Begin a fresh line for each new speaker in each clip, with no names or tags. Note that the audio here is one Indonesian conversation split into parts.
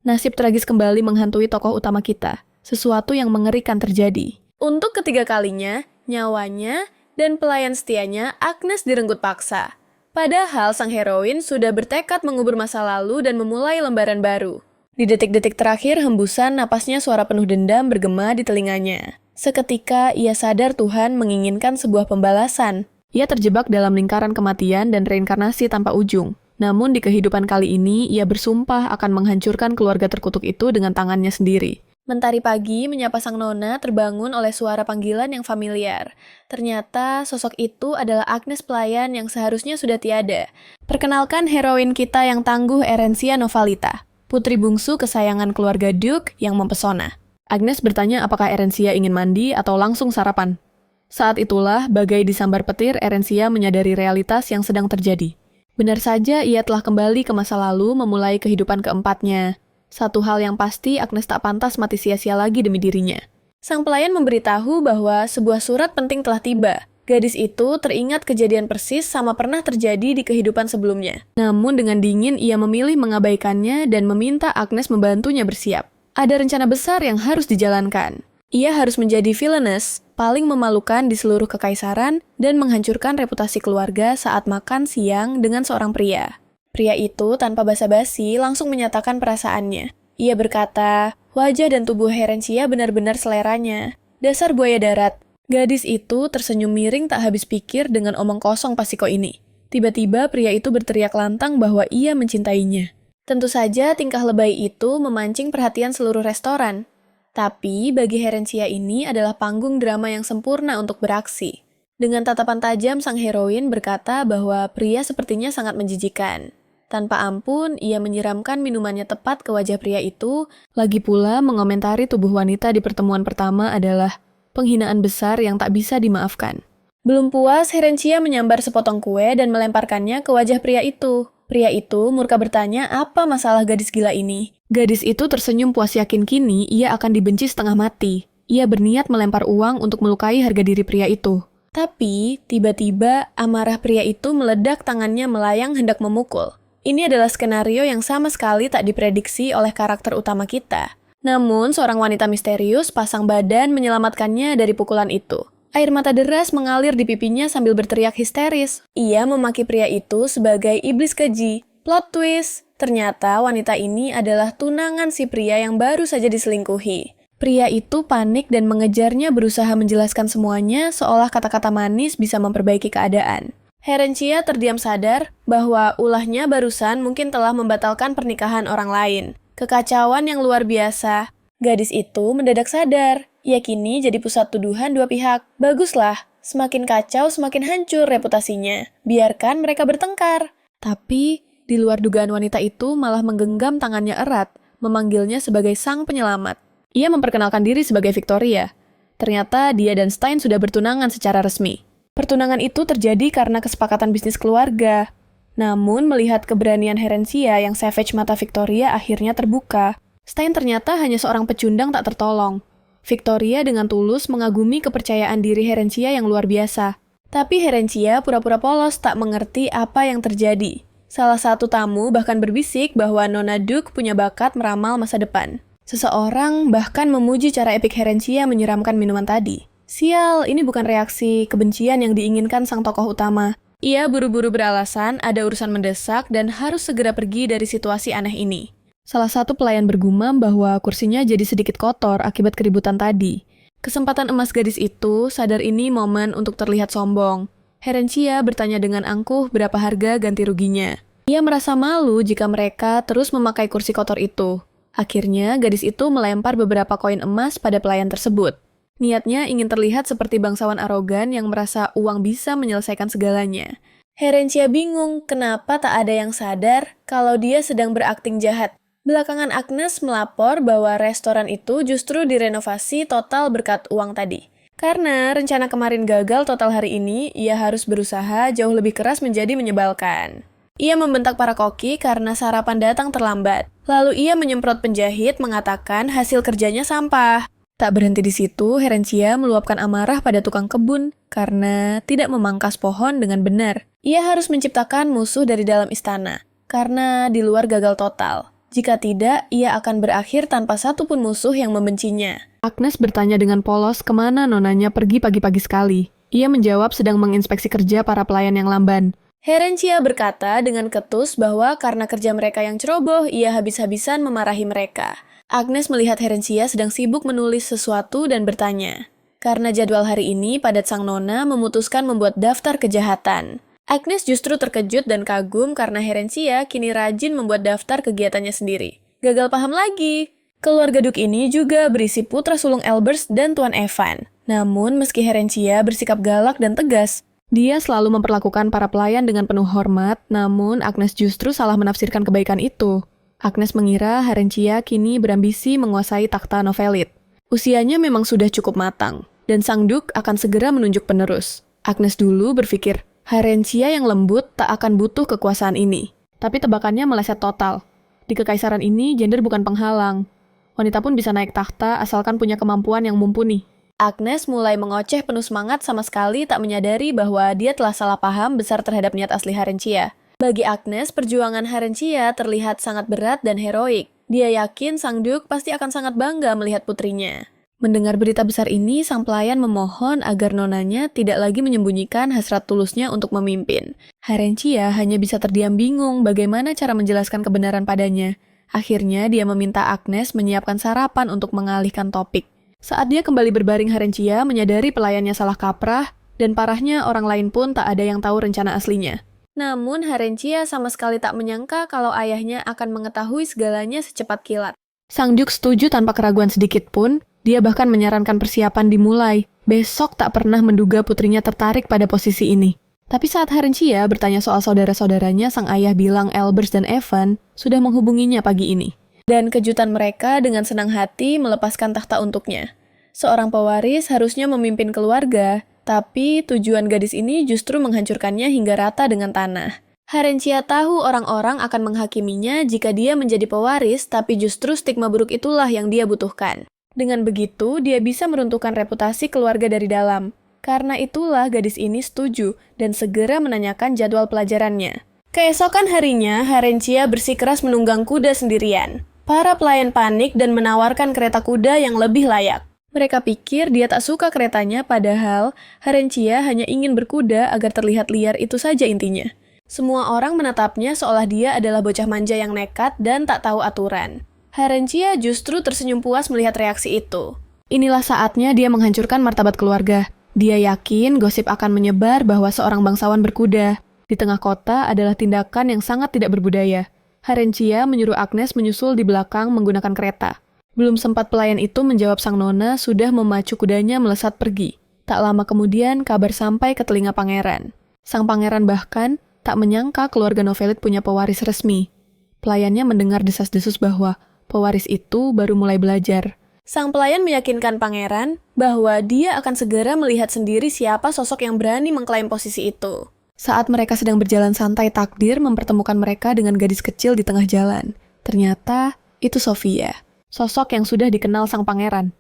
Nasib tragis kembali menghantui tokoh utama kita. Sesuatu yang mengerikan terjadi. Untuk ketiga kalinya, nyawanya dan pelayan setianya Agnes direnggut paksa. Padahal sang heroin sudah bertekad mengubur masa lalu dan memulai lembaran baru. Di detik-detik terakhir, hembusan napasnya suara penuh dendam bergema di telinganya. Seketika, ia sadar Tuhan menginginkan sebuah pembalasan. Ia terjebak dalam lingkaran kematian dan reinkarnasi tanpa ujung. Namun di kehidupan kali ini, ia bersumpah akan menghancurkan keluarga terkutuk itu dengan tangannya sendiri. Mentari pagi menyapa sang nona terbangun oleh suara panggilan yang familiar. Ternyata sosok itu adalah Agnes pelayan yang seharusnya sudah tiada. Perkenalkan heroin kita yang tangguh, Erencia Novalita, putri bungsu kesayangan keluarga Duke yang mempesona. Agnes bertanya apakah Erencia ingin mandi atau langsung sarapan. Saat itulah, bagai disambar petir, Erencia menyadari realitas yang sedang terjadi. Benar saja, ia telah kembali ke masa lalu memulai kehidupan keempatnya. Satu hal yang pasti, Agnes tak pantas mati sia-sia lagi demi dirinya. Sang pelayan memberitahu bahwa sebuah surat penting telah tiba. Gadis itu teringat kejadian persis sama pernah terjadi di kehidupan sebelumnya. Namun dengan dingin, ia memilih mengabaikannya dan meminta Agnes membantunya bersiap. Ada rencana besar yang harus dijalankan. Ia harus menjadi villainess, paling memalukan di seluruh kekaisaran, dan menghancurkan reputasi keluarga saat makan siang dengan seorang pria. Pria itu tanpa basa-basi langsung menyatakan perasaannya. Ia berkata, wajah dan tubuh Herencia benar-benar seleranya. Dasar buaya darat. Gadis itu tersenyum miring tak habis pikir dengan omong kosong Pasiko ini. Tiba-tiba pria itu berteriak lantang bahwa ia mencintainya. Tentu saja tingkah lebay itu memancing perhatian seluruh restoran. Tapi bagi Herencia ini adalah panggung drama yang sempurna untuk beraksi. Dengan tatapan tajam, sang heroin berkata bahwa pria sepertinya sangat menjijikan. Tanpa ampun, ia menyiramkan minumannya tepat ke wajah pria itu. Lagi pula, mengomentari tubuh wanita di pertemuan pertama adalah penghinaan besar yang tak bisa dimaafkan. Belum puas, Herencia menyambar sepotong kue dan melemparkannya ke wajah pria itu. Pria itu murka bertanya apa masalah gadis gila ini. Gadis itu tersenyum puas yakin kini ia akan dibenci setengah mati. Ia berniat melempar uang untuk melukai harga diri pria itu. Tapi, tiba-tiba amarah pria itu meledak, tangannya melayang hendak memukul. Ini adalah skenario yang sama sekali tak diprediksi oleh karakter utama kita. Namun, seorang wanita misterius pasang badan menyelamatkannya dari pukulan itu. Air mata deras mengalir di pipinya sambil berteriak histeris. Ia memaki pria itu sebagai iblis keji. Plot twist, ternyata wanita ini adalah tunangan si pria yang baru saja diselingkuhi. Pria itu panik dan mengejarnya berusaha menjelaskan semuanya seolah kata-kata manis bisa memperbaiki keadaan. Herencia terdiam sadar bahwa ulahnya barusan mungkin telah membatalkan pernikahan orang lain. Kekacauan yang luar biasa. Gadis itu mendadak sadar. Ia kini jadi pusat tuduhan dua pihak. Baguslah, semakin kacau semakin hancur reputasinya. Biarkan mereka bertengkar. Tapi, di luar dugaan wanita itu malah menggenggam tangannya erat, memanggilnya sebagai sang penyelamat. Ia memperkenalkan diri sebagai Victoria. Ternyata dia dan Stein sudah bertunangan secara resmi. Pertunangan itu terjadi karena kesepakatan bisnis keluarga. Namun, melihat keberanian Herencia yang savage mata Victoria akhirnya terbuka. Stein ternyata hanya seorang pecundang tak tertolong. Victoria dengan tulus mengagumi kepercayaan diri Herencia yang luar biasa. Tapi Herencia pura-pura polos tak mengerti apa yang terjadi. Salah satu tamu bahkan berbisik bahwa Nona Duke punya bakat meramal masa depan. Seseorang bahkan memuji cara epik Herencia menyiramkan minuman tadi. Sial, ini bukan reaksi kebencian yang diinginkan sang tokoh utama. Ia buru-buru beralasan ada urusan mendesak dan harus segera pergi dari situasi aneh ini. Salah satu pelayan bergumam bahwa kursinya jadi sedikit kotor akibat keributan tadi. Kesempatan emas gadis itu sadar ini momen untuk terlihat sombong. Herencia bertanya dengan angkuh berapa harga ganti ruginya. Ia merasa malu jika mereka terus memakai kursi kotor itu. Akhirnya, gadis itu melempar beberapa koin emas pada pelayan tersebut. Niatnya ingin terlihat seperti bangsawan arogan yang merasa uang bisa menyelesaikan segalanya. Herencia bingung kenapa tak ada yang sadar kalau dia sedang berakting jahat. Belakangan Agnes melapor bahwa restoran itu justru direnovasi total berkat uang tadi. Karena rencana kemarin gagal total hari ini, ia harus berusaha jauh lebih keras menjadi menyebalkan. Ia membentak para koki karena sarapan datang terlambat. Lalu ia menyemprot penjahit mengatakan hasil kerjanya sampah. Tak berhenti di situ, Herencia meluapkan amarah pada tukang kebun karena tidak memangkas pohon dengan benar. Ia harus menciptakan musuh dari dalam istana, karena di luar gagal total. Jika tidak, ia akan berakhir tanpa satupun musuh yang membencinya. Agnes bertanya dengan polos kemana nonanya pergi pagi-pagi sekali. Ia menjawab sedang menginspeksi kerja para pelayan yang lamban. Herencia berkata dengan ketus bahwa karena kerja mereka yang ceroboh, ia habis-habisan memarahi mereka. Agnes melihat Herencia sedang sibuk menulis sesuatu dan bertanya. Karena jadwal hari ini, padat sang nona memutuskan membuat daftar kejahatan. Agnes justru terkejut dan kagum karena Herencia kini rajin membuat daftar kegiatannya sendiri. Gagal paham lagi. Keluarga Duke ini juga berisi putra sulung Elbers dan Tuan Evan. Namun, meski Herencia bersikap galak dan tegas, dia selalu memperlakukan para pelayan dengan penuh hormat, namun Agnes justru salah menafsirkan kebaikan itu. Agnes mengira Herencia kini berambisi menguasai takhta Novelit. Usianya memang sudah cukup matang, dan Sang Duke akan segera menunjuk penerus. Agnes dulu berpikir, Herencia yang lembut tak akan butuh kekuasaan ini. Tapi tebakannya meleset total. Di kekaisaran ini, gender bukan penghalang. Wanita pun bisa naik takhta asalkan punya kemampuan yang mumpuni. Agnes mulai mengoceh penuh semangat sama sekali tak menyadari bahwa dia telah salah paham besar terhadap niat asli Herencia. Bagi Agnes, perjuangan Herencia terlihat sangat berat dan heroik. Dia yakin Sang Duke pasti akan sangat bangga melihat putrinya. Mendengar berita besar ini, sang pelayan memohon agar nonanya tidak lagi menyembunyikan hasrat tulusnya untuk memimpin. Herencia hanya bisa terdiam bingung bagaimana cara menjelaskan kebenaran padanya. Akhirnya dia meminta Agnes menyiapkan sarapan untuk mengalihkan topik. Saat dia kembali berbaring, Herencia menyadari pelayannya salah kaprah, dan parahnya orang lain pun tak ada yang tahu rencana aslinya. Namun Herencia sama sekali tak menyangka kalau ayahnya akan mengetahui segalanya secepat kilat. Sang Duke setuju tanpa keraguan sedikit pun. Dia bahkan menyarankan persiapan dimulai. Besok tak pernah menduga putrinya tertarik pada posisi ini. Tapi saat Herencia bertanya soal saudara-saudaranya, sang ayah bilang Elbers dan Evan sudah menghubunginya pagi ini. Dan kejutan mereka dengan senang hati melepaskan takhta untuknya. Seorang pewaris harusnya memimpin keluarga, tapi tujuan gadis ini justru menghancurkannya hingga rata dengan tanah. Herencia tahu orang-orang akan menghakiminya jika dia menjadi pewaris, tapi justru stigma buruk itulah yang dia butuhkan. Dengan begitu, dia bisa meruntuhkan reputasi keluarga dari dalam. Karena itulah gadis ini setuju dan segera menanyakan jadwal pelajarannya. Keesokan harinya, Herencia bersikeras menunggang kuda sendirian. Para pelayan panik dan menawarkan kereta kuda yang lebih layak. Mereka pikir dia tak suka keretanya, padahal Herencia hanya ingin berkuda agar terlihat liar, itu saja intinya. Semua orang menatapnya seolah dia adalah bocah manja yang nekat dan tak tahu aturan. Herencia justru tersenyum puas melihat reaksi itu. Inilah saatnya dia menghancurkan martabat keluarga. Dia yakin gosip akan menyebar bahwa seorang bangsawan berkuda di tengah kota adalah tindakan yang sangat tidak berbudaya. Herencia menyuruh Agnes menyusul di belakang menggunakan kereta. Belum sempat pelayan itu menjawab, sang nona sudah memacu kudanya melesat pergi. Tak lama kemudian kabar sampai ke telinga pangeran. Sang pangeran bahkan tak menyangka keluarga Novelit punya pewaris resmi. Pelayannya mendengar desas-desus bahwa pewaris itu baru mulai belajar. Sang pelayan meyakinkan pangeran bahwa dia akan segera melihat sendiri siapa sosok yang berani mengklaim posisi itu. Saat mereka sedang berjalan santai, takdir mempertemukan mereka dengan gadis kecil di tengah jalan. Ternyata itu Sofia, sosok yang sudah dikenal sang pangeran.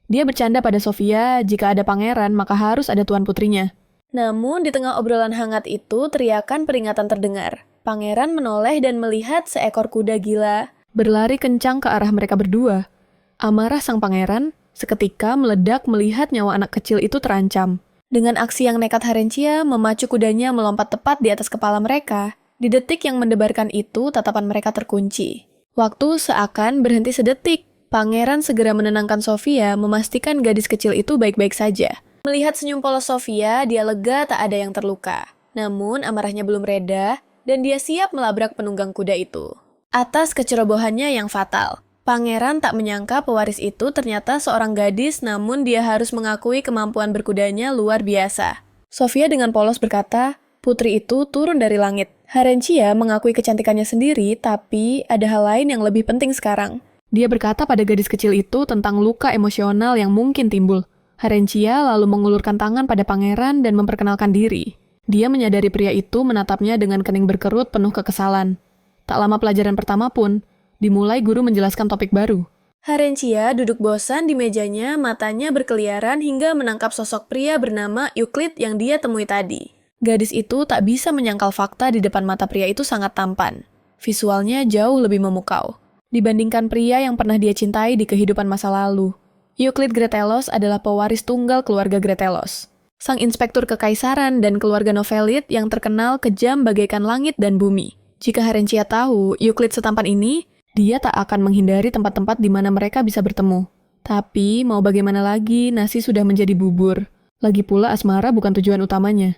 Dia bercanda pada Sofia, jika ada pangeran maka harus ada tuan putrinya. Namun di tengah obrolan hangat itu, teriakan peringatan terdengar. Pangeran menoleh dan melihat seekor kuda gila berlari kencang ke arah mereka berdua. Amarah sang pangeran seketika meledak melihat nyawa anak kecil itu terancam. Dengan aksi yang nekat, Herencia memacu kudanya melompat tepat di atas kepala mereka. Di detik yang mendebarkan itu, tatapan mereka terkunci. Waktu seakan berhenti sedetik. Pangeran segera menenangkan Sofia, memastikan gadis kecil itu baik-baik saja. Melihat senyum polos Sofia, dia lega tak ada yang terluka. Namun amarahnya belum reda, dan dia siap melabrak penunggang kuda itu. Atas kecerobohannya yang fatal, pangeran tak menyangka pewaris itu ternyata seorang gadis, namun dia harus mengakui kemampuan berkudanya luar biasa. Sofia dengan polos berkata, putri itu turun dari langit. Herencia mengakui kecantikannya sendiri, tapi ada hal lain yang lebih penting sekarang. Dia berkata pada gadis kecil itu tentang luka emosional yang mungkin timbul. Herencia lalu mengulurkan tangan pada pangeran dan memperkenalkan diri. Dia menyadari pria itu menatapnya dengan kening berkerut penuh kekesalan. Tak lama pelajaran pertama pun, dimulai guru menjelaskan topik baru. Herencia duduk bosan di mejanya, matanya berkeliaran hingga menangkap sosok pria bernama Euclid yang dia temui tadi. Gadis itu tak bisa menyangkal fakta di depan mata pria itu sangat tampan. Visualnya jauh lebih memukau. dibandingkan pria yang pernah dia cintai di kehidupan masa lalu. Euclid Gretelos adalah pewaris tunggal keluarga Gretelos, sang inspektur kekaisaran dan keluarga Novelid yang terkenal kejam bagaikan langit dan bumi. Jika Herenchia tahu Euclid setampan ini, dia tak akan menghindari tempat-tempat di mana mereka bisa bertemu. Tapi, mau bagaimana lagi, nasi sudah menjadi bubur. Lagi pula asmara bukan tujuan utamanya.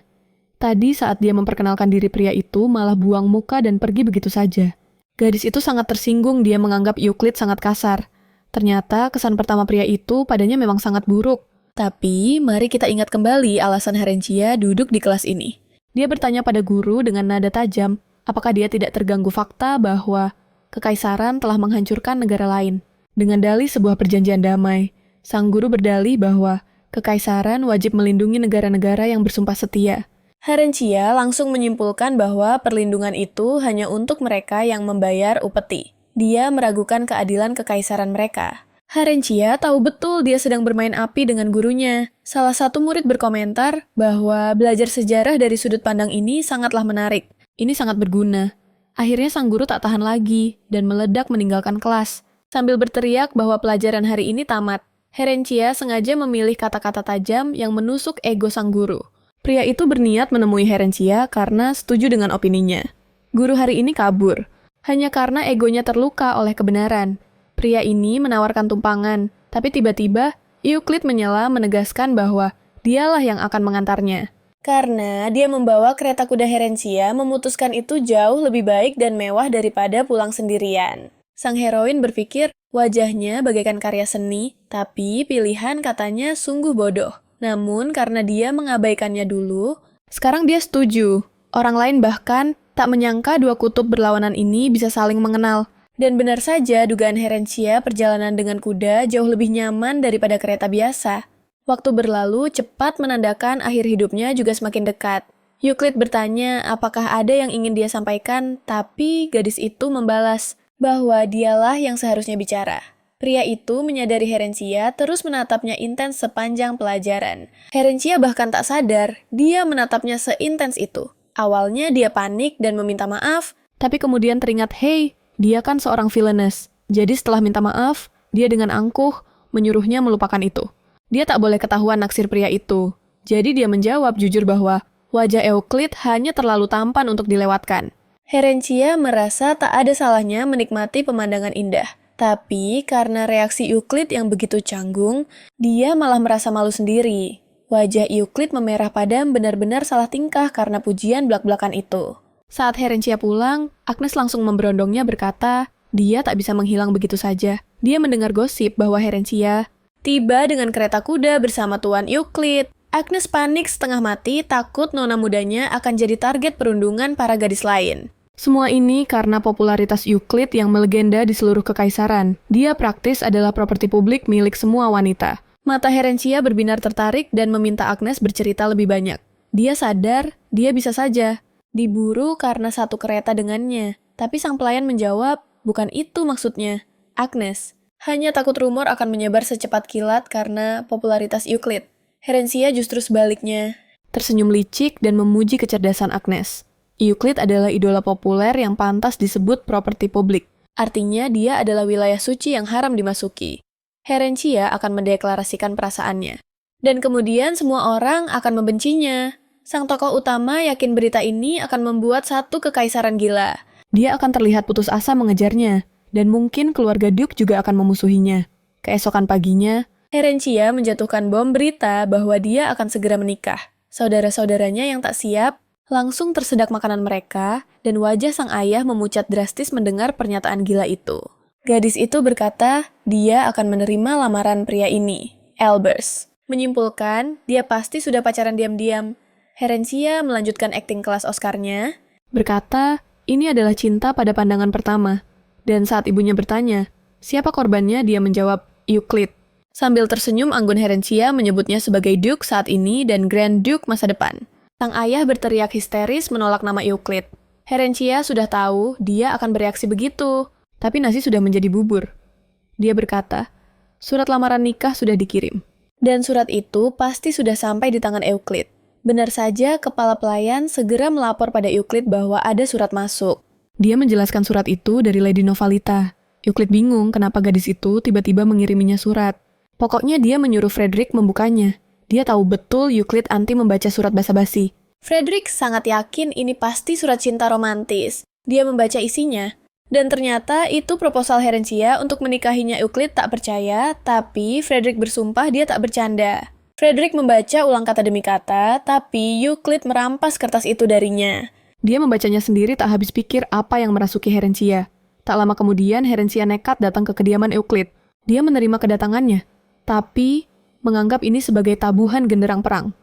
Tadi saat dia memperkenalkan diri pria itu, malah buang muka dan pergi begitu saja. Gadis itu sangat tersinggung dia menganggap Euclid sangat kasar. Ternyata kesan pertama pria itu padanya memang sangat buruk. Tapi, mari kita ingat kembali alasan Herenchia duduk di kelas ini. Dia bertanya pada guru dengan nada tajam, apakah dia tidak terganggu fakta bahwa kekaisaran telah menghancurkan negara lain. Dengan dalih sebuah perjanjian damai, sang guru berdalih bahwa kekaisaran wajib melindungi negara-negara yang bersumpah setia. Herenchia langsung menyimpulkan bahwa perlindungan itu hanya untuk mereka yang membayar upeti. Dia meragukan keadilan kekaisaran mereka. Herenchia tahu betul dia sedang bermain api dengan gurunya. Salah satu murid berkomentar bahwa belajar sejarah dari sudut pandang ini sangatlah menarik. Ini sangat berguna. Akhirnya sang guru tak tahan lagi dan meledak meninggalkan kelas. Sambil berteriak bahwa pelajaran hari ini tamat, Herenchia sengaja memilih kata-kata tajam yang menusuk ego sang guru. Pria itu berniat menemui Herenchia karena setuju dengan opininya. Guru hari ini kabur, hanya karena egonya terluka oleh kebenaran. Pria ini menawarkan tumpangan, tapi tiba-tiba Euclid menyela menegaskan bahwa dialah yang akan mengantarnya. Karena dia membawa kereta kuda Herenchia, memutuskan itu jauh lebih baik dan mewah daripada pulang sendirian. Sang heroin berpikir wajahnya bagaikan karya seni, tapi pilihan katanya sungguh bodoh. Namun karena dia mengabaikannya dulu, sekarang dia setuju. Orang lain bahkan tak menyangka dua kutub berlawanan ini bisa saling mengenal. Dan benar saja dugaan Herenchia perjalanan dengan kuda jauh lebih nyaman daripada kereta biasa. Waktu berlalu cepat menandakan akhir hidupnya juga semakin dekat. Euclid bertanya apakah ada yang ingin dia sampaikan, tapi gadis itu membalas bahwa dialah yang seharusnya bicara. Pria itu menyadari Herenchia terus menatapnya intens sepanjang pelajaran. Herenchia bahkan tak sadar dia menatapnya seintens itu. Awalnya dia panik dan meminta maaf, tapi kemudian teringat, hey, dia kan seorang villainess. Jadi setelah minta maaf, dia dengan angkuh menyuruhnya melupakan itu. Dia tak boleh ketahuan naksir pria itu. Jadi dia menjawab jujur bahwa wajah Euclid hanya terlalu tampan untuk dilewatkan. Herenchia merasa tak ada salahnya menikmati pemandangan indah. Tapi karena reaksi Euclid yang begitu canggung, dia malah merasa malu sendiri. Wajah Euclid memerah padam benar-benar salah tingkah karena pujian blak-blakan itu. Saat Herenchia pulang, Agnes langsung memberondongnya berkata, dia tak bisa menghilang begitu saja. Dia mendengar gosip bahwa Herenchia tiba dengan kereta kuda bersama Tuan Euclid. Agnes panik setengah mati, takut nona mudanya akan jadi target perundungan para gadis lain. Semua ini karena popularitas Euclid yang melegenda di seluruh kekaisaran. Dia praktis adalah properti publik milik semua wanita. Mata Herenchia berbinar tertarik dan meminta Agnes bercerita lebih banyak. Dia sadar, dia bisa saja diburu karena satu kereta dengannya. Tapi sang pelayan menjawab, bukan itu maksudnya. Agnes hanya takut rumor akan menyebar secepat kilat karena popularitas Euclid. Herenchia justru sebaliknya, tersenyum licik dan memuji kecerdasan Agnes. Euclid adalah idola populer yang pantas disebut properti publik. Artinya dia adalah wilayah suci yang haram dimasuki. Herenchia akan mendeklarasikan perasaannya. Dan kemudian semua orang akan membencinya. Sang tokoh utama yakin berita ini akan membuat satu kekaisaran gila. Dia akan terlihat putus asa mengejarnya, dan mungkin keluarga Duke juga akan memusuhinya. Keesokan paginya, Herenchia menjatuhkan bom berita bahwa dia akan segera menikah. Saudara-saudaranya yang tak siap langsung tersedak makanan mereka, dan wajah sang ayah memucat drastis mendengar pernyataan gila itu. Gadis itu berkata, dia akan menerima lamaran pria ini, Elbers. Menyimpulkan, dia pasti sudah pacaran diam-diam. Herenchia melanjutkan akting kelas Oscar-nya, berkata, ini adalah cinta pada pandangan pertama. Dan saat ibunya bertanya, siapa korbannya, dia menjawab, Euclid. Sambil tersenyum, anggun Herenchia menyebutnya sebagai Duke saat ini dan Grand Duke masa depan. Sang ayah berteriak histeris menolak nama Euclid. Herenchia sudah tahu dia akan bereaksi begitu, tapi nasi sudah menjadi bubur. Dia berkata, surat lamaran nikah sudah dikirim. Dan surat itu pasti sudah sampai di tangan Euclid. Benar saja, kepala pelayan segera melapor pada Euclid bahwa ada surat masuk. Dia menjelaskan surat itu dari Lady Novalita. Euclid bingung kenapa gadis itu tiba-tiba mengiriminya surat. Pokoknya dia menyuruh Frederick membukanya. Dia tahu betul Euclid anti membaca surat basa-basi. Frederick sangat yakin ini pasti surat cinta romantis. Dia membaca isinya. Dan ternyata itu proposal Herencia untuk menikahinya Euclid tak percaya, tapi Frederick bersumpah dia tak bercanda. Frederick membaca ulang kata demi kata, tapi Euclid merampas kertas itu darinya. Dia membacanya sendiri tak habis pikir apa yang merasuki Herencia. Tak lama kemudian Herencia nekat datang ke kediaman Euclid. Dia menerima kedatangannya, tapi menganggap ini sebagai tabuhan genderang perang.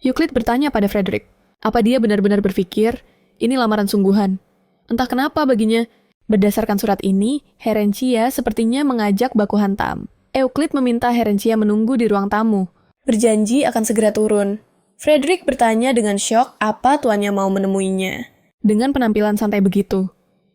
Euclid bertanya pada Frederick, apa dia benar-benar berpikir ini lamaran sungguhan? Entah kenapa baginya, berdasarkan surat ini, Herencia sepertinya mengajak baku hantam. Euclid meminta Herencia menunggu di ruang tamu. Berjanji akan segera turun. Frederick bertanya dengan syok apa tuannya mau menemuinya. Dengan penampilan santai begitu.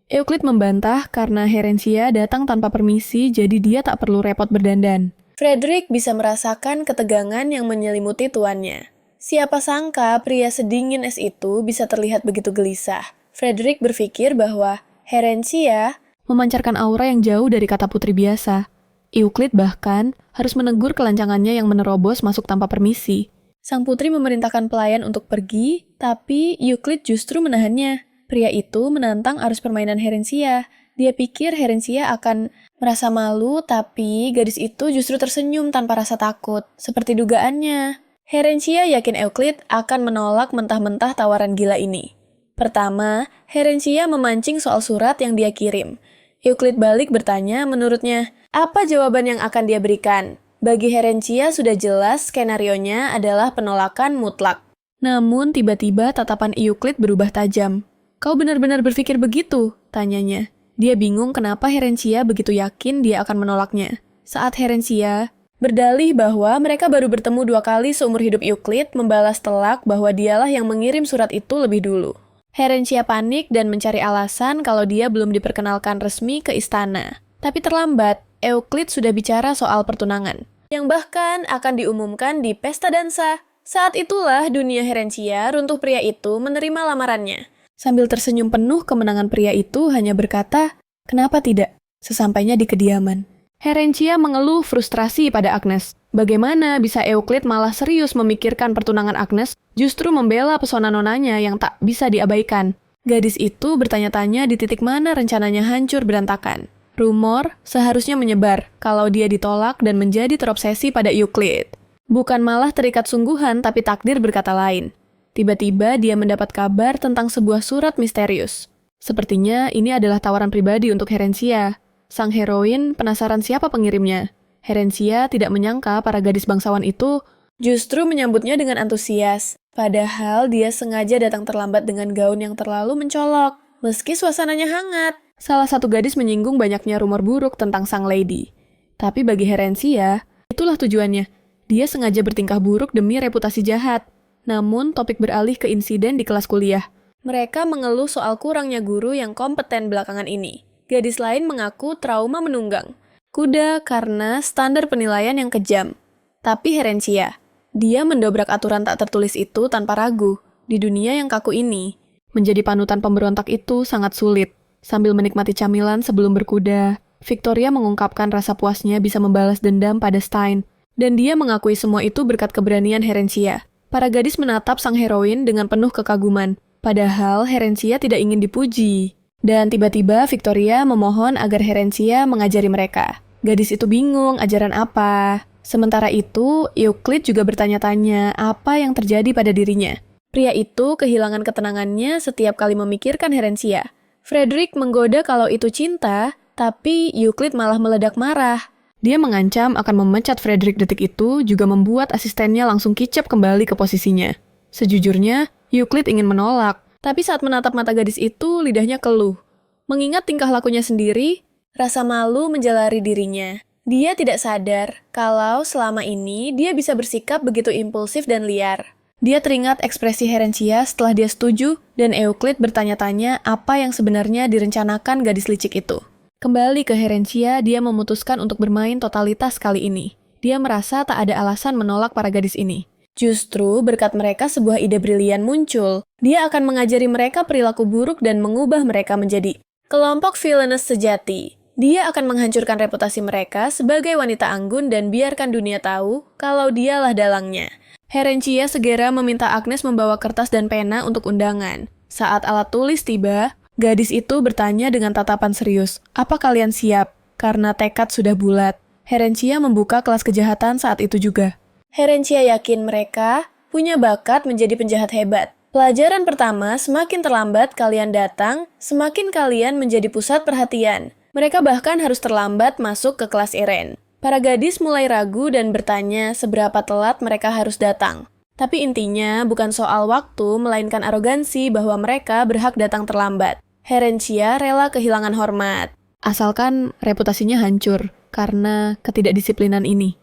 Euclid membantah karena Herencia datang tanpa permisi, jadi dia tak perlu repot berdandan. Frederick bisa merasakan ketegangan yang menyelimuti tuannya. Siapa sangka pria sedingin es itu bisa terlihat begitu gelisah. Frederick berpikir bahwa Herencia memancarkan aura yang jauh dari kata putri biasa. Euclid bahkan harus menegur kelancangannya yang menerobos masuk tanpa permisi. Sang putri memerintahkan pelayan untuk pergi, tapi Euclid justru menahannya. Pria itu menantang arus permainan Herencia. Dia pikir Herencia akan merasa malu, tapi gadis itu justru tersenyum tanpa rasa takut, seperti dugaannya. Herencia yakin Euclid akan menolak mentah-mentah tawaran gila ini. Pertama, Herencia memancing soal surat yang dia kirim. Euclid balik bertanya menurutnya, apa jawaban yang akan dia berikan? Bagi Herencia sudah jelas skenarionya adalah penolakan mutlak. Namun tiba-tiba tatapan Euclid berubah tajam. Kau benar-benar berpikir begitu? Tanyanya. Dia bingung kenapa Herencia begitu yakin dia akan menolaknya. Saat Herencia berdalih bahwa mereka baru bertemu 2 kali seumur hidup, Euclid membalas telak bahwa dialah yang mengirim surat itu lebih dulu. Herencia panik dan mencari alasan kalau dia belum diperkenalkan resmi ke istana. Tapi terlambat, Euclid sudah bicara soal pertunangan, yang bahkan akan diumumkan di pesta dansa. Saat itulah dunia Herencia runtuh pria itu menerima lamarannya. Sambil tersenyum penuh kemenangan pria itu hanya berkata, kenapa tidak? Sesampainya di kediaman. Herencia mengeluh frustrasi pada Agnes. Bagaimana bisa Euclid malah serius memikirkan pertunangan Agnes, justru membela pesona nonanya yang tak bisa diabaikan. Gadis itu bertanya-tanya di titik mana rencananya hancur berantakan. Rumor seharusnya menyebar kalau dia ditolak dan menjadi terobsesi pada Euclid. Bukan malah terikat sungguhan, tapi takdir berkata lain. Tiba-tiba dia mendapat kabar tentang sebuah surat misterius. Sepertinya ini adalah tawaran pribadi untuk Herencia. Sang heroin penasaran siapa pengirimnya. Herencia tidak menyangka para gadis bangsawan itu justru menyambutnya dengan antusias. Padahal dia sengaja datang terlambat dengan gaun yang terlalu mencolok. Meski suasananya hangat, salah satu gadis menyinggung banyaknya rumor buruk tentang sang lady. Tapi bagi Herencia, itulah tujuannya. Dia sengaja bertingkah buruk demi reputasi jahat. Namun, topik beralih ke insiden di kelas kuliah. Mereka mengeluh soal kurangnya guru yang kompeten belakangan ini. Gadis lain mengaku trauma menunggang kuda karena standar penilaian yang kejam. Tapi Herencia, dia mendobrak aturan tak tertulis itu tanpa ragu. Di dunia yang kaku ini, menjadi panutan pemberontak itu sangat sulit. Sambil menikmati camilan sebelum berkuda, Victoria mengungkapkan rasa puasnya bisa membalas dendam pada Stein. Dan dia mengakui semua itu berkat keberanian Herencia. Para gadis menatap sang heroin dengan penuh kekaguman. Padahal Herencia tidak ingin dipuji. Dan tiba-tiba Victoria memohon agar Herencia mengajari mereka. Gadis itu bingung ajaran apa. Sementara itu, Euclid juga bertanya-tanya apa yang terjadi pada dirinya. Pria itu kehilangan ketenangannya setiap kali memikirkan Herencia. Frederick menggoda kalau itu cinta, tapi Euclid malah meledak marah. Dia mengancam akan memecat Frederick detik itu, juga membuat asistennya langsung kicap kembali ke posisinya. Sejujurnya, Euclid ingin menolak, tapi saat menatap mata gadis itu, lidahnya keluh. Mengingat tingkah lakunya sendiri, rasa malu menjalari dirinya. Dia tidak sadar kalau selama ini dia bisa bersikap begitu impulsif dan liar. Dia teringat ekspresi Herencia setelah dia setuju, dan Euclid bertanya-tanya apa yang sebenarnya direncanakan gadis licik itu. Kembali ke Herencia, dia memutuskan untuk bermain totalitas kali ini. Dia merasa tak ada alasan menolak para gadis ini. Justru berkat mereka sebuah ide brilian muncul. Dia akan mengajari mereka perilaku buruk dan mengubah mereka menjadi kelompok villainous sejati. Dia akan menghancurkan reputasi mereka sebagai wanita anggun dan biarkan dunia tahu kalau dialah dalangnya. Herencia segera meminta Agnes membawa kertas dan pena untuk undangan. Saat alat tulis tiba, gadis itu bertanya dengan tatapan serius, "Apa kalian siap?" Karena tekad sudah bulat. Herencia membuka kelas kejahatan saat itu juga. Herencia yakin mereka punya bakat menjadi penjahat hebat. Pelajaran pertama, semakin terlambat kalian datang, semakin kalian menjadi pusat perhatian. Mereka bahkan harus terlambat masuk ke kelas Irene. Para gadis mulai ragu dan bertanya seberapa telat mereka harus datang. Tapi intinya bukan soal waktu, melainkan arogansi bahwa mereka berhak datang terlambat. Herencia rela kehilangan hormat. Asalkan reputasinya hancur karena ketidakdisiplinan ini.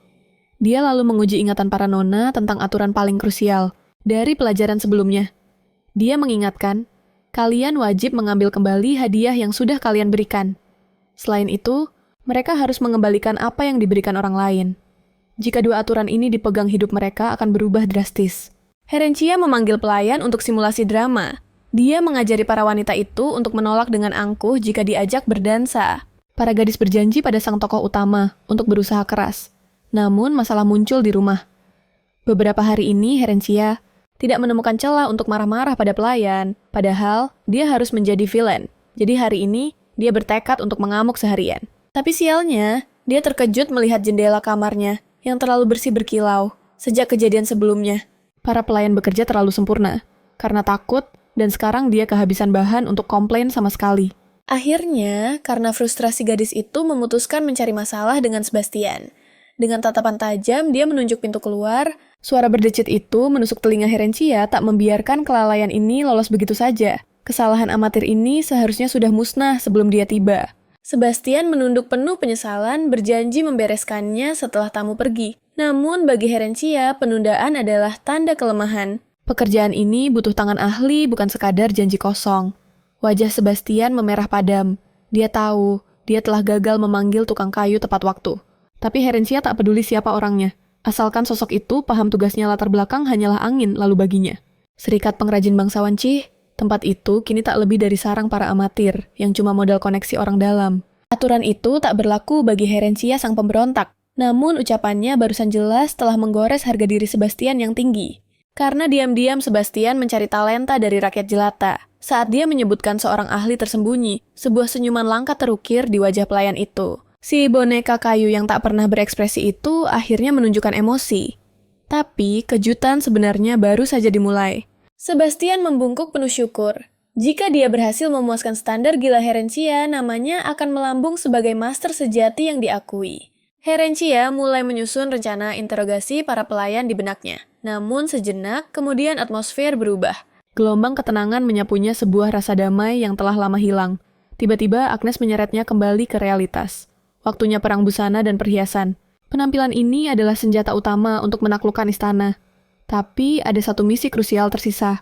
Dia lalu menguji ingatan para nona tentang aturan paling krusial dari pelajaran sebelumnya. Dia mengingatkan, kalian wajib mengambil kembali hadiah yang sudah kalian berikan. Selain itu, mereka harus mengembalikan apa yang diberikan orang lain. Jika dua aturan ini dipegang, hidup mereka akan berubah drastis. Herencia memanggil pelayan untuk simulasi drama. Dia mengajari para wanita itu untuk menolak dengan angkuh jika diajak berdansa. Para gadis berjanji pada sang tokoh utama untuk berusaha keras. Namun masalah muncul di rumah. Beberapa hari ini Herencia tidak menemukan celah untuk marah-marah pada pelayan, padahal dia harus menjadi villain. Jadi hari ini, dia bertekad untuk mengamuk seharian. Tapi sialnya, dia terkejut melihat jendela kamarnya yang terlalu bersih berkilau. Sejak kejadian sebelumnya, para pelayan bekerja terlalu sempurna karena takut dan sekarang dia kehabisan bahan untuk komplain sama sekali. Akhirnya, karena frustrasi gadis itu memutuskan mencari masalah dengan Sebastian. Dengan tatapan tajam, dia menunjuk pintu keluar. Suara berdecit itu menusuk telinga Herencia tak membiarkan kelalaian ini lolos begitu saja. Kesalahan amatir ini seharusnya sudah musnah sebelum dia tiba. Sebastian menunduk penuh penyesalan, berjanji membereskannya setelah tamu pergi. Namun bagi Herencia, penundaan adalah tanda kelemahan. Pekerjaan ini butuh tangan ahli, bukan sekadar janji kosong. Wajah Sebastian memerah padam. Dia tahu, dia telah gagal memanggil tukang kayu tepat waktu. Tapi Herencia tak peduli siapa orangnya. Asalkan sosok itu paham tugasnya, latar belakang hanyalah angin lalu baginya. Serikat pengrajin bangsawan Cih, tempat itu kini tak lebih dari sarang para amatir yang cuma modal koneksi orang dalam. Aturan itu tak berlaku bagi Herencia sang pemberontak. Namun ucapannya barusan jelas telah menggores harga diri Sebastian yang tinggi. Karena diam-diam Sebastian mencari talenta dari rakyat jelata. Saat dia menyebutkan seorang ahli tersembunyi, sebuah senyuman langka terukir di wajah pelayan itu. Si boneka kayu yang tak pernah berekspresi itu akhirnya menunjukkan emosi. Tapi kejutan sebenarnya baru saja dimulai. Sebastian membungkuk penuh syukur. Jika dia berhasil memuaskan standar gila Herencia, namanya akan melambung sebagai master sejati yang diakui. Herencia mulai menyusun rencana interogasi para pelayan di benaknya. Namun sejenak, kemudian atmosfer berubah. Gelombang ketenangan menyapunya sebuah rasa damai yang telah lama hilang. Tiba-tiba Agnes menyeretnya kembali ke realitas. Waktunya perang busana dan perhiasan. Penampilan ini adalah senjata utama untuk menaklukkan istana. Tapi ada satu misi krusial tersisa.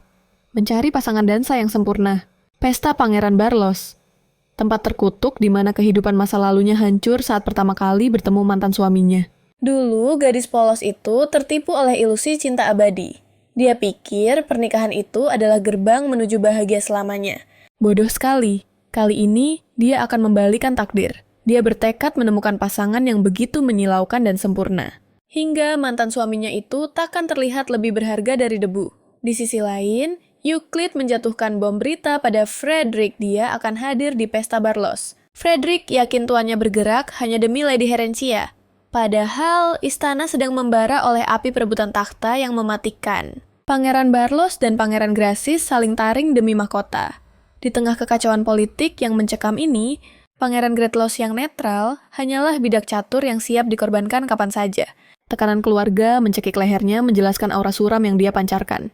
Mencari pasangan dansa yang sempurna. Pesta Pangeran Barlos. Tempat terkutuk di mana kehidupan masa lalunya hancur saat pertama kali bertemu mantan suaminya. Dulu, gadis polos itu tertipu oleh ilusi cinta abadi. Dia pikir pernikahan itu adalah gerbang menuju bahagia selamanya. Bodoh sekali. Kali ini, dia akan membalikan takdir. Dia bertekad menemukan pasangan yang begitu menyilaukan dan sempurna. Hingga mantan suaminya itu takkan terlihat lebih berharga dari debu. Di sisi lain, Euclid menjatuhkan bom berita pada Frederick dia akan hadir di pesta Barlos. Frederick yakin tuannya bergerak hanya demi Lady Herencia. Padahal istana sedang membara oleh api perebutan takhta yang mematikan. Pangeran Barlos dan Pangeran Grasis saling taring demi mahkota. Di tengah kekacauan politik yang mencekam ini, Pangeran Gretlos yang netral hanyalah bidak catur yang siap dikorbankan kapan saja. Tekanan keluarga mencekik lehernya menjelaskan aura suram yang dia pancarkan.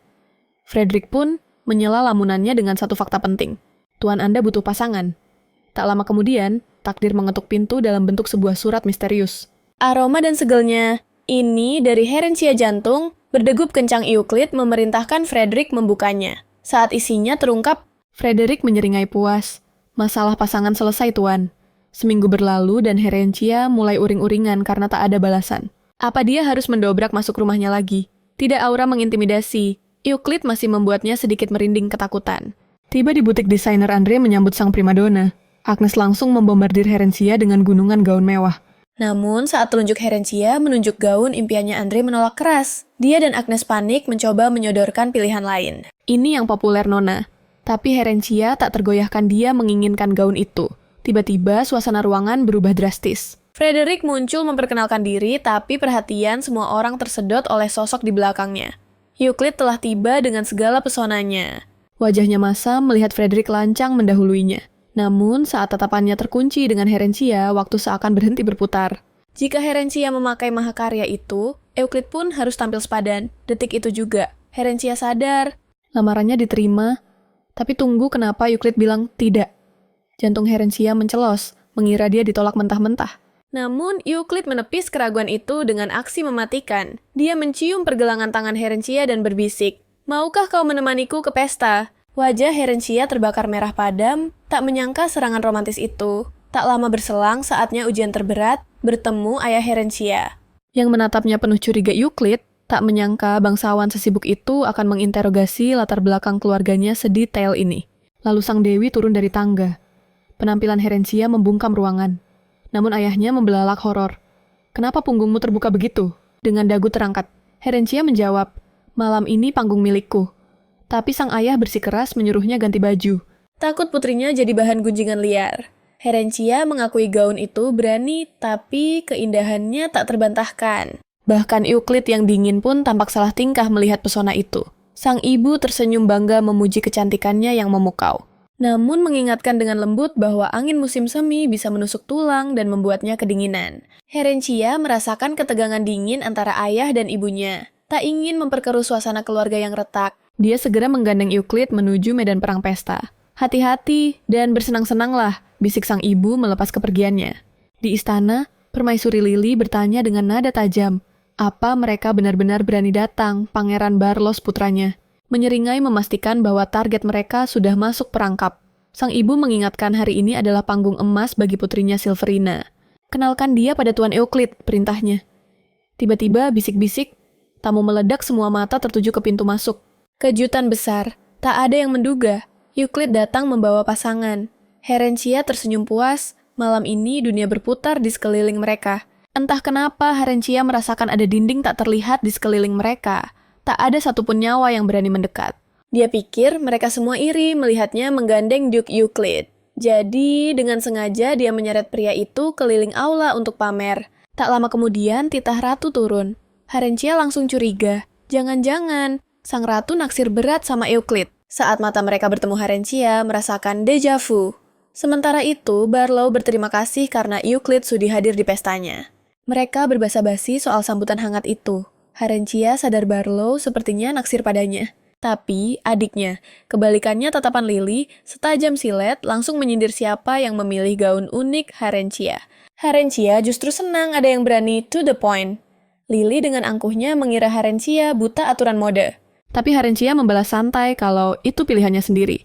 Frederick pun menyela lamunannya dengan satu fakta penting. Tuan Anda butuh pasangan. Tak lama kemudian, takdir mengetuk pintu dalam bentuk sebuah surat misterius. Aroma dan segelnya, ini dari Herencia jantung, berdegup kencang Euclid memerintahkan Frederick membukanya. Saat isinya terungkap, Frederick menyeringai puas. Masalah pasangan selesai, Tuan. Seminggu berlalu dan Herencia mulai uring-uringan karena tak ada balasan. Apa dia harus mendobrak masuk rumahnya lagi? Tidak aura mengintimidasi. Euclid masih membuatnya sedikit merinding ketakutan. Tiba di butik desainer Andre menyambut sang primadona. Agnes langsung membombardir Herencia dengan gunungan gaun mewah. Namun, saat telunjuk Herencia menunjuk gaun impiannya Andre menolak keras. Dia dan Agnes panik mencoba menyodorkan pilihan lain. Ini yang populer Nona. Tapi Herencia tak tergoyahkan dia menginginkan gaun itu. Tiba-tiba suasana ruangan berubah drastis. Frederick muncul memperkenalkan diri, tapi perhatian semua orang tersedot oleh sosok di belakangnya. Euclid telah tiba dengan segala pesonanya. Wajahnya masam melihat Frederick lancang mendahuluinya. Namun, saat tatapannya terkunci dengan Herencia, waktu seakan berhenti berputar. Jika Herencia memakai mahakarya itu, Euclid pun harus tampil sepadan. Detik itu juga, Herencia sadar. Lamarannya diterima, tapi tunggu kenapa Euclid bilang tidak. Jantung Herencia mencelos, mengira dia ditolak mentah-mentah. Namun, Euclid menepis keraguan itu dengan aksi mematikan. Dia mencium pergelangan tangan Herencia dan berbisik, "Maukah kau menemaniku ke pesta?" Wajah Herencia terbakar merah padam, tak menyangka serangan romantis itu. Tak lama berselang saatnya ujian terberat, bertemu ayah Herencia. Yang menatapnya penuh curiga Euclid, tak menyangka bangsawan sesibuk itu akan menginterogasi latar belakang keluarganya sedetail ini. Lalu sang Dewi turun dari tangga. Penampilan Herencia membungkam ruangan. Namun ayahnya membelalak horor. "Kenapa punggungmu terbuka begitu?" Dengan dagu terangkat. Herencia menjawab, "Malam ini panggung milikku." Tapi sang ayah bersikeras menyuruhnya ganti baju. Takut putrinya jadi bahan gunjingan liar. Herencia mengakui gaun itu berani, tapi keindahannya tak terbantahkan. Bahkan Euclid yang dingin pun tampak salah tingkah melihat pesona itu. Sang ibu tersenyum bangga memuji kecantikannya yang memukau. Namun mengingatkan dengan lembut bahwa angin musim semi bisa menusuk tulang dan membuatnya kedinginan. Herencia merasakan ketegangan dingin antara ayah dan ibunya. Tak ingin memperkeruh suasana keluarga yang retak. Dia segera menggandeng Euclid menuju medan perang pesta. "Hati-hati dan bersenang-senanglah," bisik sang ibu melepas kepergiannya. Di istana, Permaisuri Lily bertanya dengan nada tajam, apa mereka benar-benar berani datang, Pangeran Barlos putranya. Menyeringai memastikan bahwa target mereka sudah masuk perangkap. Sang ibu mengingatkan hari ini adalah panggung emas bagi putrinya Silverina. "Kenalkan dia pada Tuan Euclid," perintahnya. Tiba-tiba bisik-bisik, tamu meledak semua mata tertuju ke pintu masuk. Kejutan besar, tak ada yang menduga. Euclid datang membawa pasangan. Herencia tersenyum puas, malam ini dunia berputar di sekeliling mereka. Entah kenapa Herencia merasakan ada dinding tak terlihat di sekeliling mereka. Tak ada satupun nyawa yang berani mendekat. Dia pikir mereka semua iri melihatnya menggandeng Duke Euclid. Jadi, dengan sengaja dia menyeret pria itu keliling aula untuk pamer. Tak lama kemudian, titah ratu turun. Herencia langsung curiga. Jangan-jangan sang ratu naksir berat sama Euclid. Saat mata mereka bertemu, Herencia merasakan deja vu. Sementara itu, Barlow berterima kasih karena Euclid sudi hadir di pestanya. Mereka berbasa-basi soal sambutan hangat itu. Herencia sadar Barlow sepertinya naksir padanya. Tapi, adiknya, kebalikannya tatapan Lily, setajam silet langsung menyindir siapa yang memilih gaun unik Herencia. Herencia justru senang ada yang berani to the point. Lily dengan angkuhnya mengira Herencia buta aturan mode. Tapi Herencia membalas santai kalau itu pilihannya sendiri.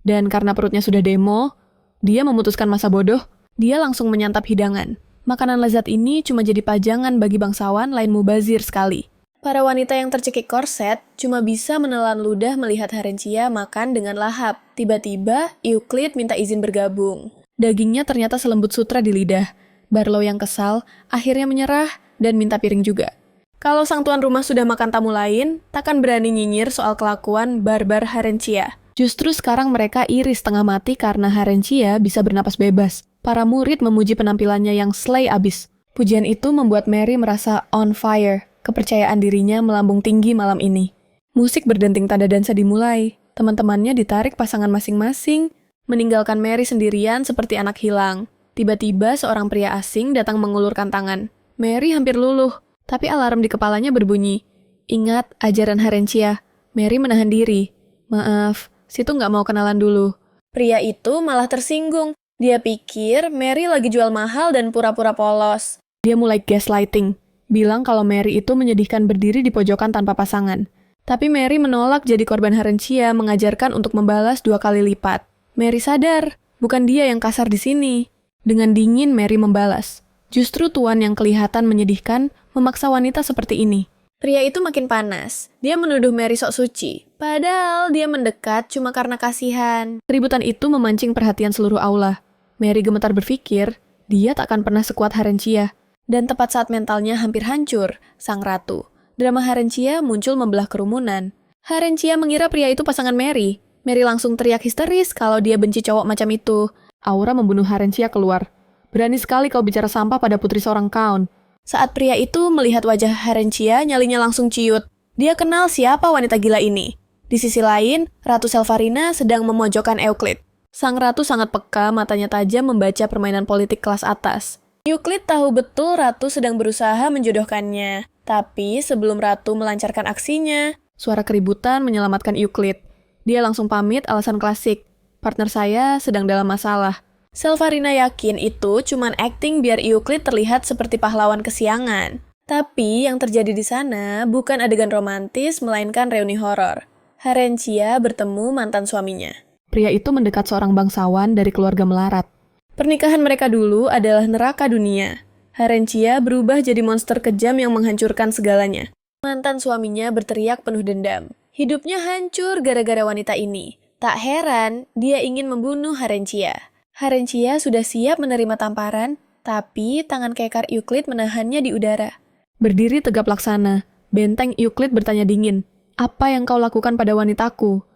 Dan karena perutnya sudah demo, dia memutuskan masa bodoh, dia langsung menyantap hidangan. Makanan lezat ini cuma jadi pajangan bagi bangsawan lain mubazir sekali. Para wanita yang tercekik korset cuma bisa menelan ludah melihat Herencia makan dengan lahap. Tiba-tiba, Euclid minta izin bergabung. Dagingnya ternyata selembut sutra di lidah. Barlow yang kesal, akhirnya menyerah dan minta piring juga. Kalau sang tuan rumah sudah makan tamu lain, takkan berani nyinyir soal kelakuan barbar Herencia. Justru sekarang mereka iri setengah mati karena Herencia bisa bernapas bebas. Para murid memuji penampilannya yang slay abis. Pujian itu membuat Mary merasa on fire. Kepercayaan dirinya melambung tinggi malam ini. Musik berdenting tanda dansa dimulai. Teman-temannya ditarik pasangan masing-masing, meninggalkan Mary sendirian seperti anak hilang. Tiba-tiba seorang pria asing datang mengulurkan tangan. Mary hampir luluh. Tapi alarm di kepalanya berbunyi. Ingat ajaran Herencia. Mary menahan diri. Maaf, situ nggak mau kenalan dulu. Pria itu malah tersinggung. Dia pikir Mary lagi jual mahal dan pura-pura polos. Dia mulai gaslighting. Bilang kalau Mary itu menyedihkan berdiri di pojokan tanpa pasangan. Tapi Mary menolak jadi korban Herencia mengajarkan untuk membalas 2 kali lipat. Mary sadar, bukan dia yang kasar di sini. Dengan dingin Mary membalas. Justru tuan yang kelihatan menyedihkan memaksa wanita seperti ini. Pria itu makin panas. Dia menuduh Mary sok suci. Padahal dia mendekat cuma karena kasihan. Keributan itu memancing perhatian seluruh aula. Mary gemetar berpikir, dia tak akan pernah sekuat Harencia. Dan tepat saat mentalnya hampir hancur, sang ratu. Drama Harencia muncul membelah kerumunan. Harencia mengira pria itu pasangan Mary. Mary langsung teriak histeris kalau dia benci cowok macam itu. Aura membunuh Harencia keluar. Berani sekali kau bicara sampah pada putri seorang kaun. Saat pria itu melihat wajah Harencia, nyalinya langsung ciut. Dia kenal siapa wanita gila ini. Di sisi lain, Ratu Selvarina sedang memojokkan Euclid. Sang ratu sangat peka, matanya tajam membaca permainan politik kelas atas. Euclid tahu betul Ratu sedang berusaha menjodohkannya. Tapi sebelum Ratu melancarkan aksinya, suara keributan menyelamatkan Euclid. Dia langsung pamit alasan klasik. Partner saya sedang dalam masalah. Selvarina yakin itu cuman acting biar Euclid terlihat seperti pahlawan kesiangan. Tapi yang terjadi di sana bukan adegan romantis, melainkan reuni horor. Harencia bertemu mantan suaminya. Pria itu mendekat seorang bangsawan dari keluarga melarat. Pernikahan mereka dulu adalah neraka dunia. Harencia berubah jadi monster kejam yang menghancurkan segalanya. Mantan suaminya berteriak penuh dendam. Hidupnya hancur gara-gara wanita ini. Tak heran, dia ingin membunuh Harencia. Harencia sudah siap menerima tamparan, tapi tangan kekar Euclid menahannya di udara. Berdiri tegap laksana, benteng Euclid bertanya dingin, "Apa yang kau lakukan pada wanitaku?"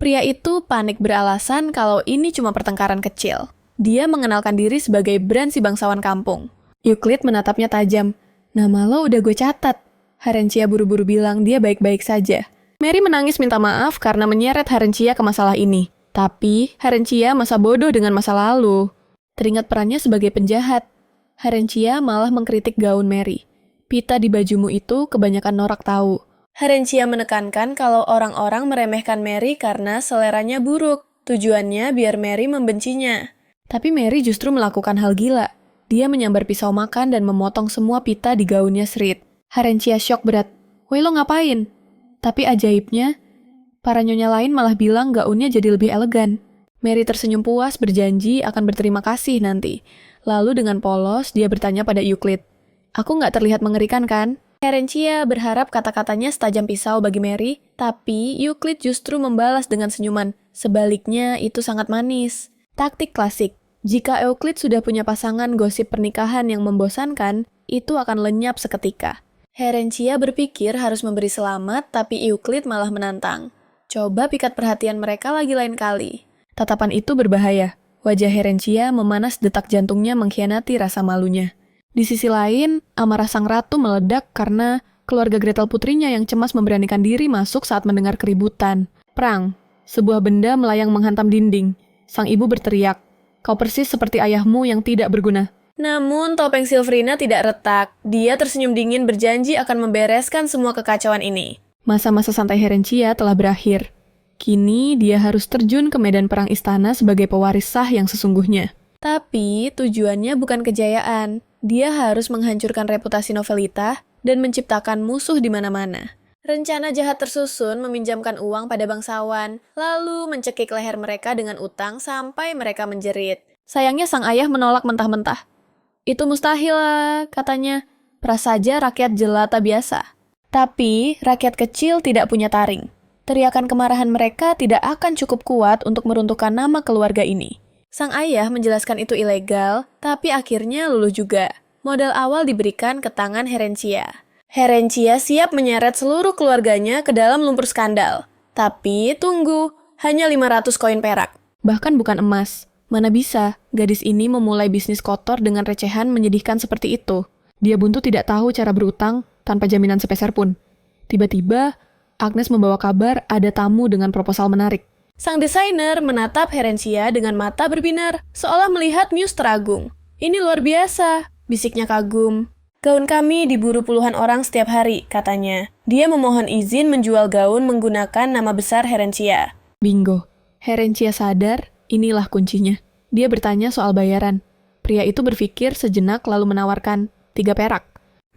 Pria itu panik beralasan kalau ini cuma pertengkaran kecil. Dia mengenalkan diri sebagai brand si bangsawan kampung. Euclid menatapnya tajam. "Nama lo udah gue catat." Harencia buru-buru bilang dia baik-baik saja. Mary menangis minta maaf karena menyeret Harencia ke masalah ini. Tapi, Harencia masa bodoh dengan masa lalu. Teringat perannya sebagai penjahat. Harencia malah mengkritik gaun Mary. "Pita di bajumu itu kebanyakan norak tahu." Harencia menekankan kalau orang-orang meremehkan Mary karena seleranya buruk. Tujuannya biar Mary membencinya. Tapi Mary justru melakukan hal gila. Dia menyambar pisau makan dan memotong semua pita di gaunnya Srit. Harencia syok berat. "Woi, lo ngapain?" Tapi ajaibnya, para nyonya lain malah bilang gaunnya jadi lebih elegan. Mary tersenyum puas berjanji akan berterima kasih nanti. Lalu dengan polos dia bertanya pada Euclid, "Aku nggak terlihat mengerikan kan?" Harencia berharap kata-katanya setajam pisau bagi Mary, tapi Euclid justru membalas dengan senyuman. Sebaliknya, itu sangat manis. Taktik klasik. Jika Euclid sudah punya pasangan gosip pernikahan yang membosankan, itu akan lenyap seketika. Harencia berpikir harus memberi selamat, tapi Euclid malah menantang. Coba pikat perhatian mereka lagi lain kali. Tatapan itu berbahaya. Wajah Harencia memanas, detak jantungnya mengkhianati rasa malunya. Di sisi lain, amarah sang ratu meledak karena keluarga Gretel putrinya yang cemas memberanikan diri masuk saat mendengar keributan. Perang. Sebuah benda melayang menghantam dinding. Sang ibu berteriak, "Kau persis seperti ayahmu yang tidak berguna." Namun topeng Silverina tidak retak. Dia tersenyum dingin berjanji akan membereskan semua kekacauan ini. Masa-masa santai Harencia telah berakhir. Kini dia harus terjun ke medan perang istana sebagai pewaris sah yang sesungguhnya. Tapi tujuannya bukan kejayaan. Dia harus menghancurkan reputasi Novelita dan menciptakan musuh di mana-mana. Rencana jahat tersusun meminjamkan uang pada bangsawan, lalu mencekik leher mereka dengan utang sampai mereka menjerit. Sayangnya sang ayah menolak mentah-mentah. "Itu mustahil lah," katanya. "Prasaja rakyat jelata biasa." Tapi rakyat kecil tidak punya taring. Teriakan kemarahan mereka tidak akan cukup kuat untuk meruntuhkan nama keluarga ini. Sang ayah menjelaskan itu ilegal, tapi akhirnya luluh juga. Modal awal diberikan ke tangan Harencia. Harencia siap menyeret seluruh keluarganya ke dalam lumpur skandal. Tapi tunggu, hanya 500 koin perak. Bahkan bukan emas. Mana bisa, gadis ini memulai bisnis kotor dengan recehan menyedihkan seperti itu. Dia buntu tidak tahu cara berutang tanpa jaminan sepeser pun. Tiba-tiba, Agnes membawa kabar ada tamu dengan proposal menarik. Sang desainer menatap Harencia dengan mata berbinar, seolah melihat Muse teragung. "Ini luar biasa," bisiknya kagum. "Gaun kami diburu puluhan orang setiap hari," katanya. Dia memohon izin menjual gaun menggunakan nama besar Harencia. Bingo. Harencia sadar, inilah kuncinya. Dia bertanya soal bayaran. Pria itu berpikir sejenak lalu menawarkan 3 perak.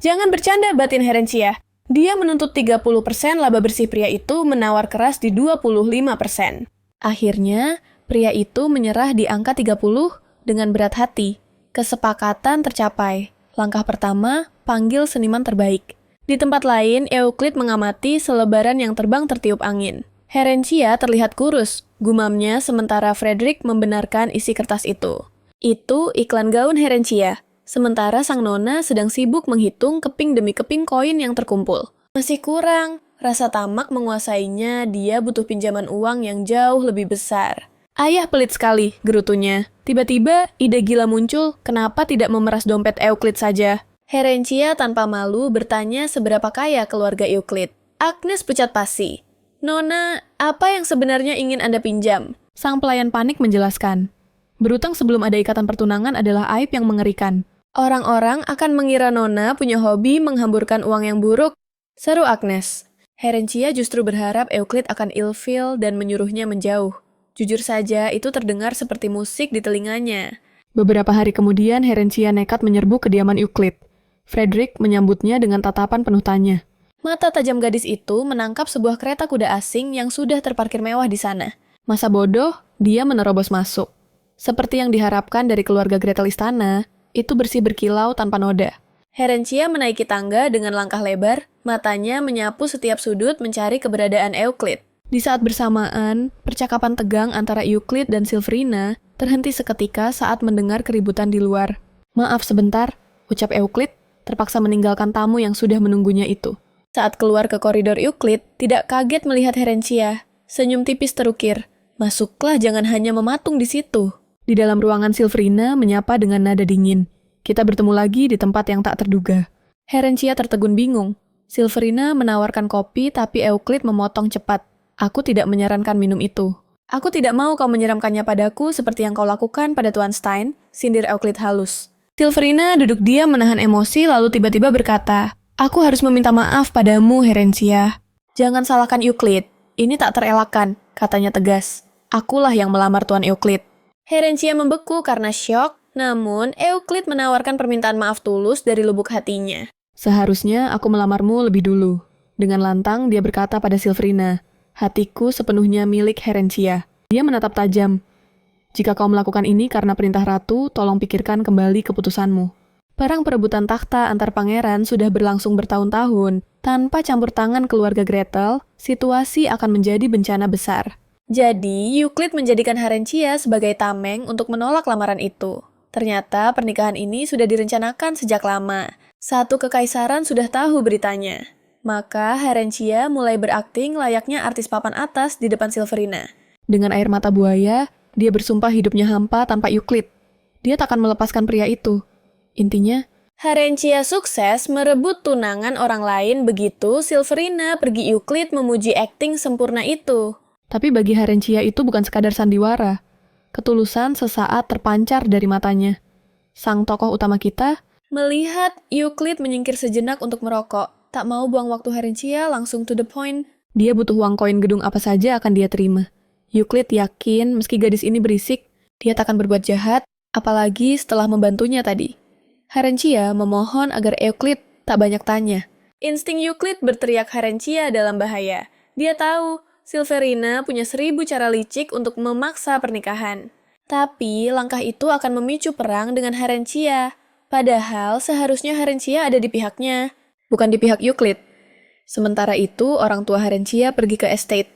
"Jangan bercanda," batin Harencia. Dia menuntut 30%, laba bersih pria itu menawar keras di 25%. Akhirnya, pria itu menyerah di angka 30 dengan berat hati. Kesepakatan tercapai. Langkah pertama, panggil seniman terbaik. Di tempat lain, Euclid mengamati selebaran yang terbang tertiup angin. Harencia terlihat kurus, Gumamnya sementara Frederick membenarkan isi kertas itu. Itu iklan gaun Herencia. Sementara sang nona sedang sibuk menghitung keping demi keping koin yang terkumpul. Masih kurang. Rasa tamak menguasainya, dia butuh pinjaman uang yang jauh lebih besar. Ayah pelit sekali, gerutunya. Tiba-tiba, ide gila muncul, kenapa tidak memeras dompet Euclid saja? Herencia tanpa malu bertanya seberapa kaya keluarga Euclid. Agnes pucat pasi. Nona, apa yang sebenarnya ingin Anda pinjam? Sang pelayan panik menjelaskan. Berutang sebelum ada ikatan pertunangan adalah aib yang mengerikan. Orang-orang akan mengira Nona punya hobi menghamburkan uang yang buruk, seru Agnes. Herencia justru berharap Euclid akan ilfil dan menyuruhnya menjauh. Jujur saja, itu terdengar seperti musik di telinganya. Beberapa hari kemudian, Herencia nekat menyerbu kediaman Euclid. Frederick menyambutnya dengan tatapan penuh tanya. Mata tajam gadis itu menangkap sebuah kereta kuda asing yang sudah terparkir mewah di sana. Masa bodoh, dia menerobos masuk. Seperti yang diharapkan dari keluarga Gretel istana, itu bersih berkilau tanpa noda. Herencia menaiki tangga dengan langkah lebar, matanya menyapu setiap sudut mencari keberadaan Euclid. Di saat bersamaan, percakapan tegang antara Euclid dan Silverina terhenti seketika saat mendengar keributan di luar. Maaf sebentar, ucap Euclid, terpaksa meninggalkan tamu yang sudah menunggunya itu. Saat keluar ke koridor Euclid, tidak kaget melihat Herencia. Senyum tipis terukir. Masuklah, jangan hanya mematung di situ. Di dalam ruangan Silverina menyapa dengan nada dingin. Kita bertemu lagi di tempat yang tak terduga. Herencia tertegun bingung. Silverina menawarkan kopi tapi Euclid memotong cepat. Aku tidak menyarankan minum itu. Aku tidak mau kau menyiramkannya padaku seperti yang kau lakukan pada Tuan Stein, sindir Euclid halus. Silverina duduk diam menahan emosi lalu tiba-tiba berkata, aku harus meminta maaf padamu, Herencia. Jangan salahkan Euclid. Ini tak terelakkan, katanya tegas. Akulah yang melamar Tuan Euclid. Herencia membeku karena syok. Namun, Euclid menawarkan permintaan maaf tulus dari lubuk hatinya. Seharusnya aku melamarmu lebih dulu. Dengan lantang, dia berkata pada Silverina, hatiku sepenuhnya milik Herencia. Dia menatap tajam. Jika kau melakukan ini karena perintah ratu, tolong pikirkan kembali keputusanmu. Perang perebutan takhta antar pangeran sudah berlangsung bertahun-tahun. Tanpa campur tangan keluarga Gretel, situasi akan menjadi bencana besar. Jadi, Euclid menjadikan Herencia sebagai tameng untuk menolak lamaran itu. Ternyata pernikahan ini sudah direncanakan sejak lama. Satu kekaisaran sudah tahu beritanya. Maka Herencia mulai berakting layaknya artis papan atas di depan Silverina. Dengan air mata buaya, dia bersumpah hidupnya hampa tanpa Euclid. Dia takkan melepaskan pria itu. Intinya, Herencia sukses merebut tunangan orang lain begitu Silverina pergi Euclid memuji akting sempurna itu. Tapi bagi Herencia itu bukan sekadar sandiwara. Ketulusan sesaat terpancar dari matanya. Sang tokoh utama kita melihat Euclid menyingkir sejenak untuk merokok. Tak mau buang waktu Herencia, langsung to the point. Dia butuh uang koin gedung apa saja akan dia terima. Euclid yakin meski gadis ini berisik, dia takkan berbuat jahat, apalagi setelah membantunya tadi. Herencia memohon agar Euclid tak banyak tanya. Insting Euclid berteriak Herencia dalam bahaya. Dia tahu Silverina punya 1000 cara licik untuk memaksa pernikahan. Tapi langkah itu akan memicu perang dengan Herencia. Padahal seharusnya Herencia ada di pihaknya, bukan di pihak Euclid. Sementara itu orang tua Herencia pergi ke estate.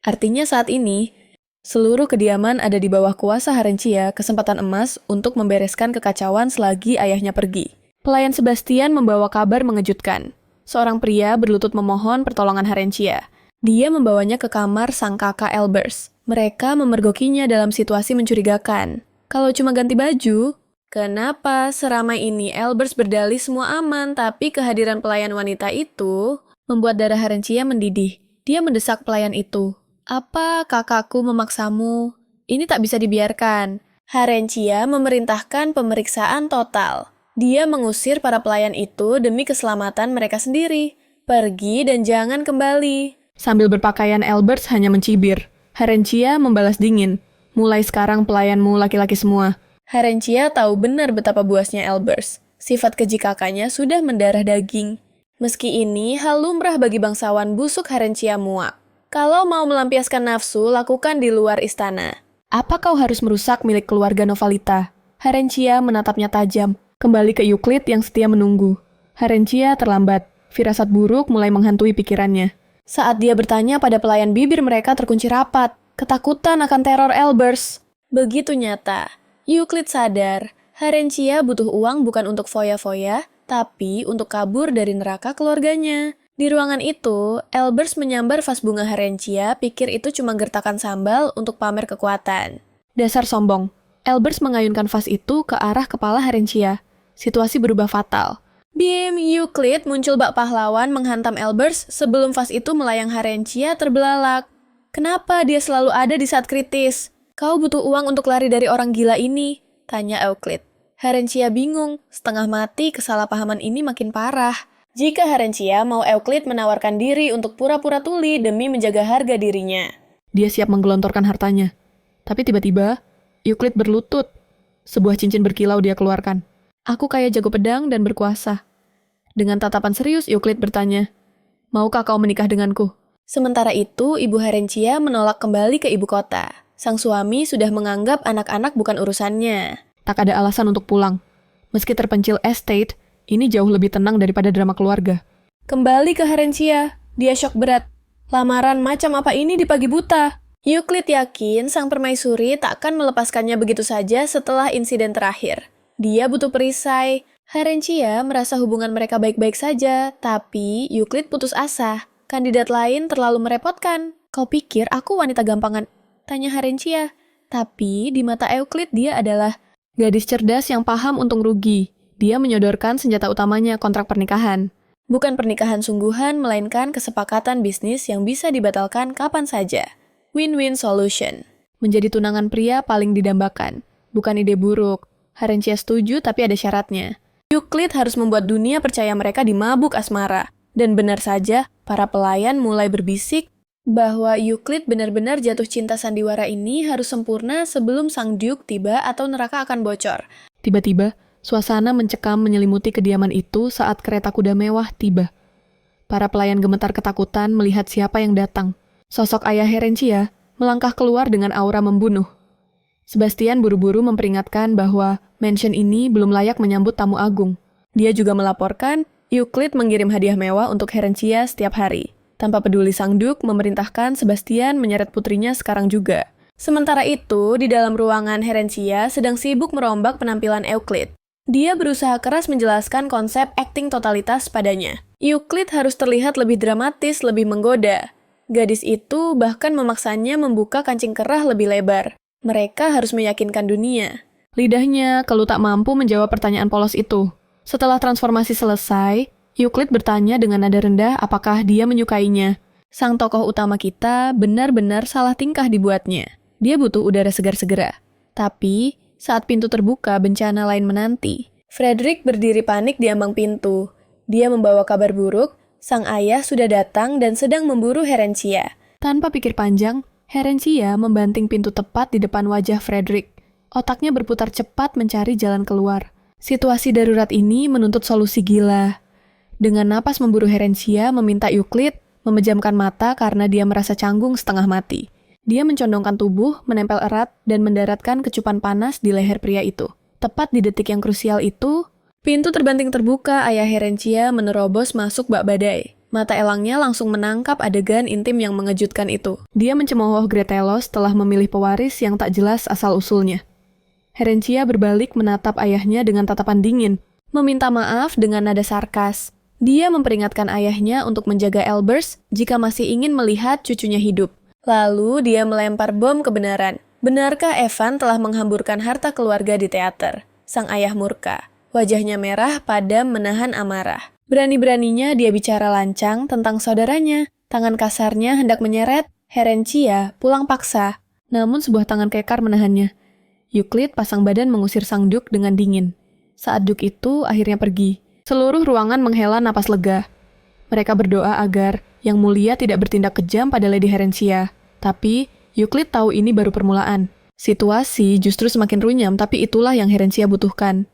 Artinya saat ini, seluruh kediaman ada di bawah kuasa Herencia, kesempatan emas untuk membereskan kekacauan selagi ayahnya pergi. Pelayan Sebastian membawa kabar mengejutkan. Seorang pria berlutut memohon pertolongan Herencia. Dia membawanya ke kamar sang kakak Elbers. Mereka memergokinya dalam situasi mencurigakan. Kalau cuma ganti baju, kenapa seramai ini Elbers berdalih semua aman, tapi kehadiran pelayan wanita itu membuat darah Herencia mendidih. Dia mendesak pelayan itu. Apa kakakku memaksamu? Ini tak bisa dibiarkan. Herencia memerintahkan pemeriksaan total. Dia mengusir para pelayan itu demi keselamatan mereka sendiri. Pergi dan jangan kembali. Sambil berpakaian Elbers hanya mencibir. Herencia membalas dingin. Mulai sekarang pelayanmu laki-laki semua. Herencia tahu benar betapa buasnya Elbers. Sifat keji kakaknya sudah mendarah daging. Meski ini hal lumrah bagi bangsawan busuk, Herencia muak. Kalau mau melampiaskan nafsu, lakukan di luar istana. Apa kau harus merusak milik keluarga Novalita? Herencia menatapnya tajam. Kembali ke Euclid yang setia menunggu. Herencia terlambat. Firasat buruk mulai menghantui pikirannya. Saat dia bertanya pada pelayan, bibir mereka terkunci rapat. Ketakutan akan teror Elbers begitu nyata. Euclid sadar, Herencia butuh uang bukan untuk foya-foya, tapi untuk kabur dari neraka keluarganya. Di ruangan itu, Elbers menyambar vas bunga Herencia, pikir itu cuma gertakan sambal untuk pamer kekuatan. Dasar sombong. Elbers mengayunkan vas itu ke arah kepala Herencia. Situasi berubah fatal. Bim, Euclid muncul bak pahlawan menghantam Elbers sebelum vas itu melayang Herencia terbelalak. Kenapa dia selalu ada di saat kritis? Kau butuh uang untuk lari dari orang gila ini, tanya Euclid. Herencia bingung, setengah mati kesalahpahaman ini makin parah. Jika Herencia mau Euclid menawarkan diri untuk pura-pura tuli demi menjaga harga dirinya. Dia siap menggelontorkan hartanya. Tapi tiba-tiba, Euclid berlutut. Sebuah cincin berkilau dia keluarkan. Aku kayak jago pedang dan berkuasa. Dengan tatapan serius, Euclid bertanya, maukah kau menikah denganku? Sementara itu, Ibu Herencia menolak kembali ke ibu kota. Sang suami sudah menganggap anak-anak bukan urusannya. Tak ada alasan untuk pulang. Meski terpencil estate, ini jauh lebih tenang daripada drama keluarga. Kembali ke Herencia, dia syok berat. Lamaran macam apa ini di pagi buta? Euclid yakin sang permaisuri takkan melepaskannya begitu saja setelah insiden terakhir. Dia butuh perisai. Herencia merasa hubungan mereka baik-baik saja, tapi Euclid putus asa. Kandidat lain terlalu merepotkan. Kau pikir aku wanita gampangan? Tanya Herencia. Tapi di mata Euclid dia adalah gadis cerdas yang paham untung rugi. Dia menyodorkan senjata utamanya, kontrak pernikahan. Bukan pernikahan sungguhan, melainkan kesepakatan bisnis yang bisa dibatalkan kapan saja. Win-win solution. Menjadi tunangan pria paling didambakan. Bukan ide buruk. Herencia setuju, tapi ada syaratnya. Euclid harus membuat dunia percaya mereka dimabuk asmara. Dan benar saja, para pelayan mulai berbisik bahwa Euclid benar-benar jatuh cinta sandiwara ini harus sempurna sebelum sang Duke tiba atau neraka akan bocor. Tiba-tiba, suasana mencekam menyelimuti kediaman itu saat kereta kuda mewah tiba. Para pelayan gemetar ketakutan melihat siapa yang datang. Sosok ayah Herencia melangkah keluar dengan aura membunuh. Sebastian buru-buru memperingatkan bahwa mansion ini belum layak menyambut tamu agung. Dia juga melaporkan Euclid mengirim hadiah mewah untuk Herencia setiap hari. Tanpa peduli sang Duke memerintahkan Sebastian menyeret putrinya sekarang juga. Sementara itu, di dalam ruangan Herencia sedang sibuk merombak penampilan Euclid. Dia berusaha keras menjelaskan konsep akting totalitas padanya. Euclid harus terlihat lebih dramatis, lebih menggoda. Gadis itu bahkan memaksanya membuka kancing kerah lebih lebar. Mereka harus meyakinkan dunia. Lidahnya kalau tak mampu menjawab pertanyaan polos itu. Setelah transformasi selesai, Euclid bertanya dengan nada rendah apakah dia menyukainya. Sang tokoh utama kita benar-benar salah tingkah dibuatnya. Dia butuh udara segar segera. Tapi saat pintu terbuka, bencana lain menanti. Frederick berdiri panik di ambang pintu. Dia membawa kabar buruk, sang ayah sudah datang dan sedang memburu Herencia. Tanpa pikir panjang, Herencia membanting pintu tepat di depan wajah Frederick. Otaknya berputar cepat mencari jalan keluar. Situasi darurat ini menuntut solusi gila. Dengan napas memburu Herencia, meminta Euclid memejamkan mata karena dia merasa canggung setengah mati. Dia mencondongkan tubuh, menempel erat, dan mendaratkan kecupan panas di leher pria itu. Tepat di detik yang krusial itu, pintu terbanting terbuka, ayah Herencia menerobos masuk bak badai. Mata elangnya langsung menangkap adegan intim yang mengejutkan itu. Dia mencemooh Gretelos telah memilih pewaris yang tak jelas asal-usulnya. Herencia berbalik menatap ayahnya dengan tatapan dingin, meminta maaf dengan nada sarkas. Dia memperingatkan ayahnya untuk menjaga Elbers jika masih ingin melihat cucunya hidup. Lalu dia melempar bom kebenaran. Benarkah Evan telah menghamburkan harta keluarga di teater? Sang ayah murka. Wajahnya merah, padam menahan amarah. Berani-beraninya dia bicara lancang tentang saudaranya. Tangan kasarnya hendak menyeret Herencia pulang paksa. Namun sebuah tangan kekar menahannya. Euclid pasang badan mengusir sang Duke dengan dingin. Saat Duke itu akhirnya pergi. Seluruh ruangan menghela napas lega. Mereka berdoa agar Yang Mulia tidak bertindak kejam pada Lady Herencia. Tapi, Euclid tahu ini baru permulaan. Situasi justru semakin runyam, tapi itulah yang Herencia butuhkan.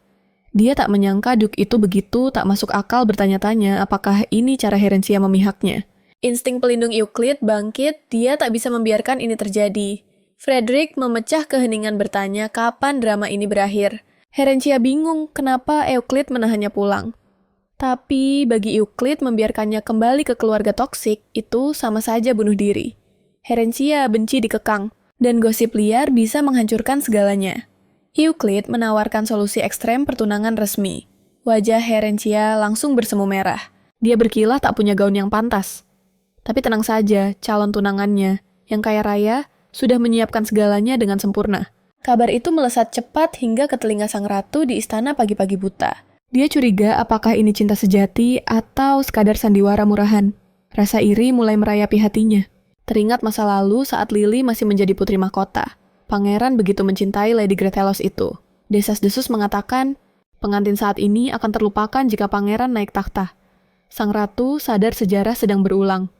Dia tak menyangka Duke itu begitu tak masuk akal bertanya-tanya apakah ini cara Herencia memihaknya. Insting pelindung Euclid bangkit, dia tak bisa membiarkan ini terjadi. Frederick memecah keheningan bertanya kapan drama ini berakhir. Herencia bingung kenapa Euclid menahannya pulang. Tapi bagi Euclid membiarkannya kembali ke keluarga toksik itu sama saja bunuh diri. Herencia benci dikekang, dan gosip liar bisa menghancurkan segalanya. Euclid menawarkan solusi ekstrem pertunangan resmi. Wajah Herencia langsung bersemu merah. Dia berkilah tak punya gaun yang pantas. Tapi tenang saja, calon tunangannya, yang kaya raya, sudah menyiapkan segalanya dengan sempurna. Kabar itu melesat cepat hingga ke telinga sang ratu di istana pagi-pagi buta. Dia curiga apakah ini cinta sejati atau sekadar sandiwara murahan. Rasa iri mulai merayapi hatinya. Teringat masa lalu saat Lily masih menjadi putri mahkota. Pangeran begitu mencintai Lady Gretelos itu. Desas-desus mengatakan, pengantin saat ini akan terlupakan jika pangeran naik takhta. Sang ratu sadar sejarah sedang berulang.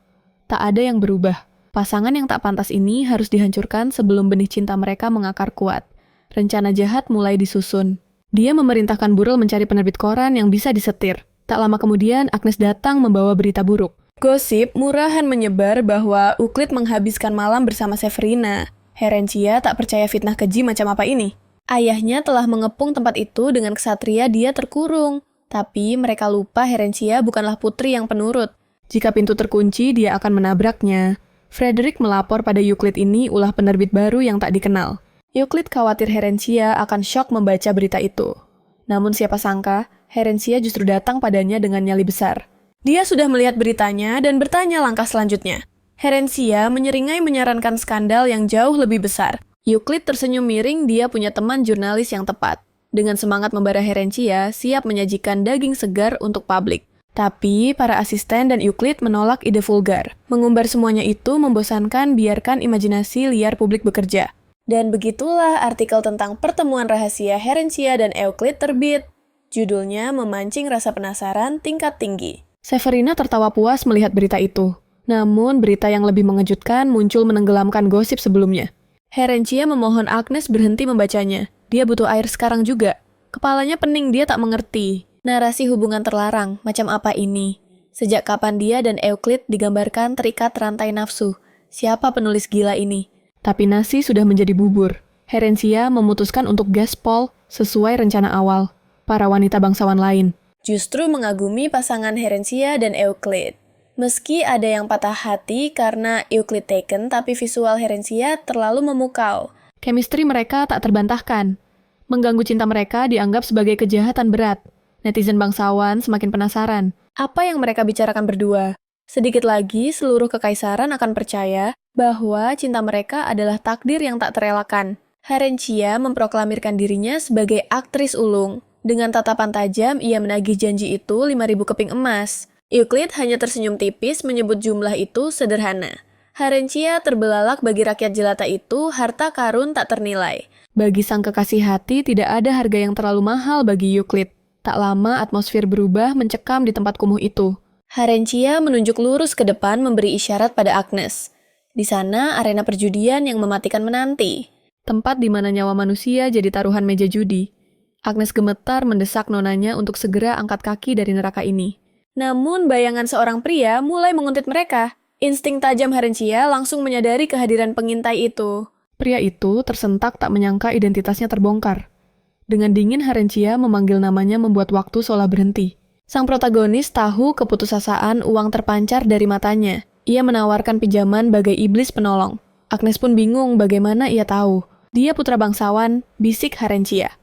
Tak ada yang berubah. Pasangan yang tak pantas ini harus dihancurkan sebelum benih cinta mereka mengakar kuat. Rencana jahat mulai disusun. Dia memerintahkan Burrell mencari penerbit koran yang bisa disetir. Tak lama kemudian, Agnes datang membawa berita buruk. Gosip murahan menyebar bahwa Euclid menghabiskan malam bersama Severina. Herencia tak percaya fitnah keji macam apa ini. Ayahnya telah mengepung tempat itu dengan kesatria dia terkurung. Tapi mereka lupa Herencia bukanlah putri yang penurut. Jika pintu terkunci, dia akan menabraknya. Frederick melapor pada Euclid ini ulah penerbit baru yang tak dikenal. Euclid khawatir Herencia akan syok membaca berita itu. Namun siapa sangka, Herencia justru datang padanya dengan nyali besar. Dia sudah melihat beritanya dan bertanya langkah selanjutnya. Herencia menyeringai menyarankan skandal yang jauh lebih besar. Euclid tersenyum miring, dia punya teman jurnalis yang tepat. Dengan semangat membara Herencia, siap menyajikan daging segar untuk publik. Tapi, para asisten dan Euclid menolak ide vulgar. Mengumbar semuanya itu membosankan, biarkan imajinasi liar publik bekerja. Dan begitulah artikel tentang pertemuan rahasia Herencia dan Euclid terbit. Judulnya memancing rasa penasaran tingkat tinggi. Severina tertawa puas melihat berita itu. Namun, berita yang lebih mengejutkan muncul menenggelamkan gosip sebelumnya. Herencia memohon Agnes berhenti membacanya. Dia butuh air sekarang juga. Kepalanya pening, dia tak mengerti. Narasi hubungan terlarang, macam apa ini? Sejak kapan dia dan Euclid digambarkan terikat rantai nafsu? Siapa penulis gila ini? Tapi nasi sudah menjadi bubur. Herencia memutuskan untuk gaspol sesuai rencana awal. Para wanita bangsawan lain justru mengagumi pasangan Herencia dan Euclid. Meski ada yang patah hati karena Euclid taken, tapi visual Herencia terlalu memukau. Chemistry mereka tak terbantahkan. Mengganggu cinta mereka dianggap sebagai kejahatan berat. Netizen bangsawan semakin penasaran. Apa yang mereka bicarakan berdua? Sedikit lagi, seluruh kekaisaran akan percaya bahwa cinta mereka adalah takdir yang tak terelakkan. Herencia memproklamirkan dirinya sebagai aktris ulung. Dengan tatapan tajam, ia menagih janji itu 5.000 keping emas. Euclid hanya tersenyum tipis menyebut jumlah itu sederhana. Herencia terbelalak bagi rakyat jelata itu, harta karun tak ternilai. Bagi sang kekasih hati, tidak ada harga yang terlalu mahal bagi Euclid. Tak lama, atmosfer berubah mencekam di tempat kumuh itu. Herencia menunjuk lurus ke depan memberi isyarat pada Agnes. Di sana, arena perjudian yang mematikan menanti. Tempat di mana nyawa manusia jadi taruhan meja judi. Agnes gemetar mendesak nonanya untuk segera angkat kaki dari neraka ini. Namun bayangan seorang pria mulai menguntit mereka. Insting tajam Herencia langsung menyadari kehadiran pengintai itu. Pria itu tersentak tak menyangka identitasnya terbongkar. Dengan dingin Herencia memanggil namanya membuat waktu seolah berhenti. Sang protagonis tahu keputusasaan uang terpancar dari matanya. Ia menawarkan pinjaman bagai iblis penolong. Agnes pun bingung bagaimana ia tahu. Dia putra bangsawan, bisik Herencia.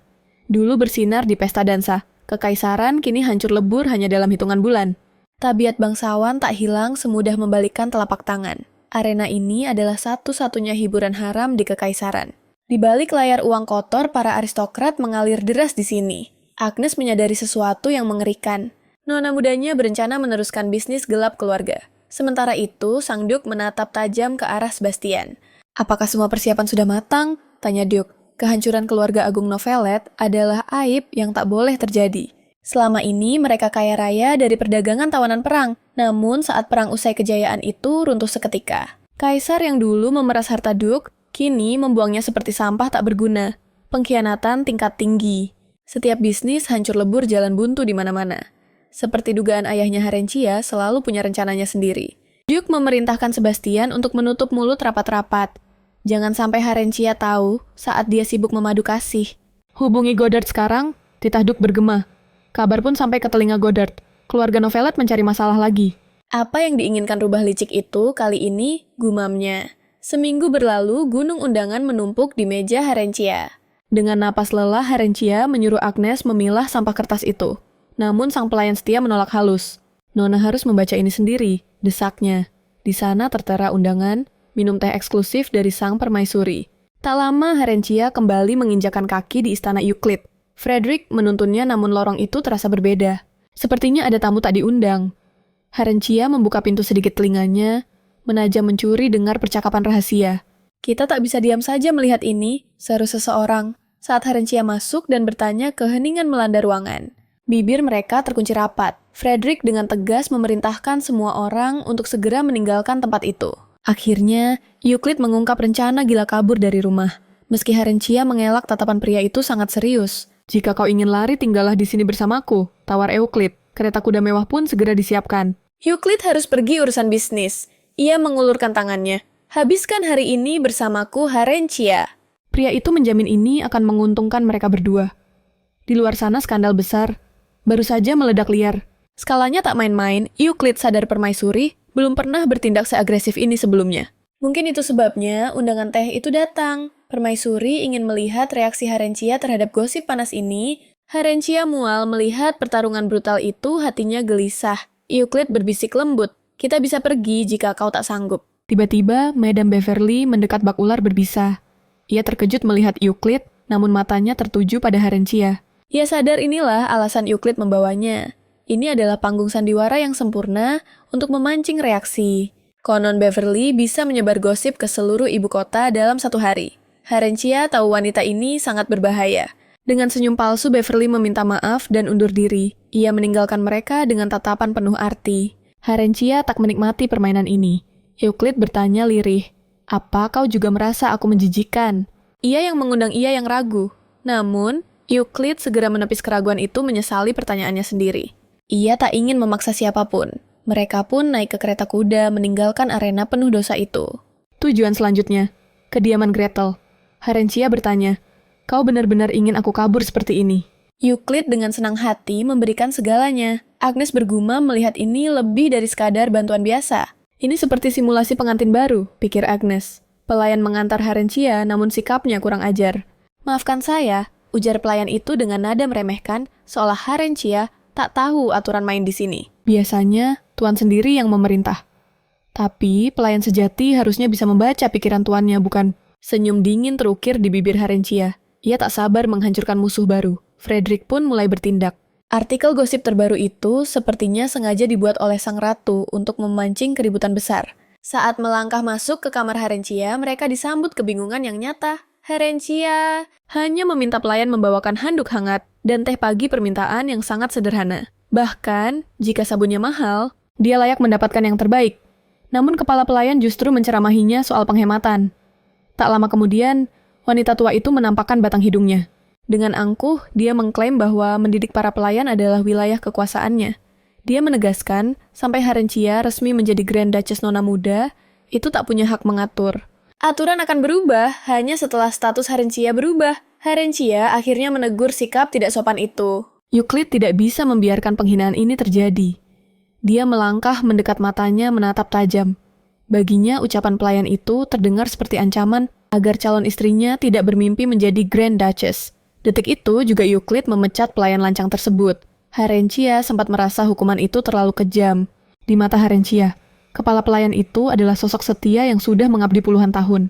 Dulu bersinar di pesta dansa. Kekaisaran kini hancur lebur hanya dalam hitungan bulan. Tabiat bangsawan tak hilang semudah membalikkan telapak tangan. Arena ini adalah satu-satunya hiburan haram di kekaisaran. Di balik layar uang kotor, para aristokrat mengalir deras di sini. Agnes menyadari sesuatu yang mengerikan. Nona mudanya berencana meneruskan bisnis gelap keluarga. Sementara itu, sang Duke menatap tajam ke arah Sebastian. Apakah semua persiapan sudah matang? Tanya Duke. Kehancuran keluarga Agung Novelet adalah aib yang tak boleh terjadi. Selama ini mereka kaya raya dari perdagangan tawanan perang, namun saat perang usai kejayaan itu runtuh seketika. Kaisar yang dulu memeras harta Duke, kini membuangnya seperti sampah tak berguna. Pengkhianatan tingkat tinggi. Setiap bisnis hancur lebur jalan buntu di mana-mana. Seperti dugaan ayahnya Herencia selalu punya rencananya sendiri. Duke memerintahkan Sebastian untuk menutup mulut rapat-rapat. Jangan sampai Herencia tahu saat dia sibuk memadu kasih. Hubungi Goddard sekarang, titah Duke bergema. Kabar pun sampai ke telinga Goddard. Keluarga Novelet mencari masalah lagi. Apa yang diinginkan rubah licik itu kali ini, gumamnya. Seminggu berlalu, gunung undangan menumpuk di meja Harencia. Dengan napas lelah, Harencia menyuruh Agnes memilah sampah kertas itu. Namun sang pelayan setia menolak halus. Nona harus membaca ini sendiri, desaknya. Di sana tertera undangan, minum teh eksklusif dari sang permaisuri. Tak lama, Harencia kembali menginjakan kaki di istana Euclid. Frederick menuntunnya, namun lorong itu terasa berbeda. Sepertinya ada tamu tak diundang. Harencia membuka pintu sedikit telinganya, menajam mencuri dengar percakapan rahasia. Kita tak bisa diam saja melihat ini, seru seseorang, saat Harencia masuk dan bertanya keheningan melanda ruangan. Bibir mereka terkunci rapat. Frederick dengan tegas memerintahkan semua orang untuk segera meninggalkan tempat itu. Akhirnya, Euclid mengungkap rencana gila kabur dari rumah. Meski Harencia mengelak, tatapan pria itu sangat serius. Jika kau ingin lari, tinggallah di sini bersamaku, tawar Euclid. Kereta kuda mewah pun segera disiapkan. Euclid harus pergi urusan bisnis. Ia mengulurkan tangannya. Habiskan hari ini bersamaku, Harencia. Pria itu menjamin ini akan menguntungkan mereka berdua. Di luar sana skandal besar. Baru saja meledak liar. Skalanya tak main-main, Euclid sadar permaisuri belum pernah bertindak seagresif ini sebelumnya. Mungkin itu sebabnya undangan teh itu datang. Permaisuri ingin melihat reaksi Harencia terhadap gosip panas ini. Harencia mual melihat pertarungan brutal itu, hatinya gelisah. Euclid berbisik lembut, kita bisa pergi jika kau tak sanggup. Tiba-tiba, Madame Beverly mendekat bak ular berbisa. Ia terkejut melihat Euclid, namun matanya tertuju pada Harencia. Ia sadar inilah alasan Euclid membawanya. Ini adalah panggung sandiwara yang sempurna untuk memancing reaksi. Konon Beverly bisa menyebar gosip ke seluruh ibu kota dalam satu hari. Harencia tahu wanita ini sangat berbahaya. Dengan senyum palsu, Beverly meminta maaf dan undur diri. Ia meninggalkan mereka dengan tatapan penuh arti. Harencia tak menikmati permainan ini. Euclid bertanya lirih, apa kau juga merasa aku menjijikan? Ia yang mengundang ia yang ragu. Namun, Euclid segera menepis keraguan itu, menyesali pertanyaannya sendiri. Ia tak ingin memaksa siapapun. Mereka pun naik ke kereta kuda, meninggalkan arena penuh dosa itu. Tujuan selanjutnya, kediaman Gretel. Harencia bertanya, kau benar-benar ingin aku kabur seperti ini? Euclid dengan senang hati memberikan segalanya. Agnes bergumam melihat ini lebih dari sekadar bantuan biasa. Ini seperti simulasi pengantin baru, pikir Agnes. Pelayan mengantar Harencia, namun sikapnya kurang ajar. Maafkan saya, ujar pelayan itu dengan nada meremehkan, seolah Harencia tak tahu aturan main di sini. Biasanya, tuan sendiri yang memerintah. Tapi, pelayan sejati harusnya bisa membaca pikiran tuannya, bukan? Senyum dingin terukir di bibir Harencia. Ia tak sabar menghancurkan musuh baru. Frederick pun mulai bertindak. Artikel gosip terbaru itu sepertinya sengaja dibuat oleh sang ratu untuk memancing keributan besar. Saat melangkah masuk ke kamar Harencia, mereka disambut kebingungan yang nyata. Harencia hanya meminta pelayan membawakan handuk hangat dan teh pagi permintaan yang sangat sederhana. Bahkan, jika sabunnya mahal, dia layak mendapatkan yang terbaik. Namun kepala pelayan justru menceramahinya soal penghematan. Tak lama kemudian, wanita tua itu menampakkan batang hidungnya. Dengan angkuh, dia mengklaim bahwa mendidik para pelayan adalah wilayah kekuasaannya. Dia menegaskan, sampai Harencia resmi menjadi Grand Duchess Nona Muda, itu tak punya hak mengatur. Aturan akan berubah hanya setelah status Harencia berubah. Harencia akhirnya menegur sikap tidak sopan itu. Euclid tidak bisa membiarkan penghinaan ini terjadi. Dia melangkah mendekat matanya menatap tajam. Baginya, ucapan pelayan itu terdengar seperti ancaman agar calon istrinya tidak bermimpi menjadi Grand Duchess. Detik itu juga Euclid memecat pelayan lancang tersebut. Harencia sempat merasa hukuman itu terlalu kejam. Di mata Harencia, kepala pelayan itu adalah sosok setia yang sudah mengabdi puluhan tahun.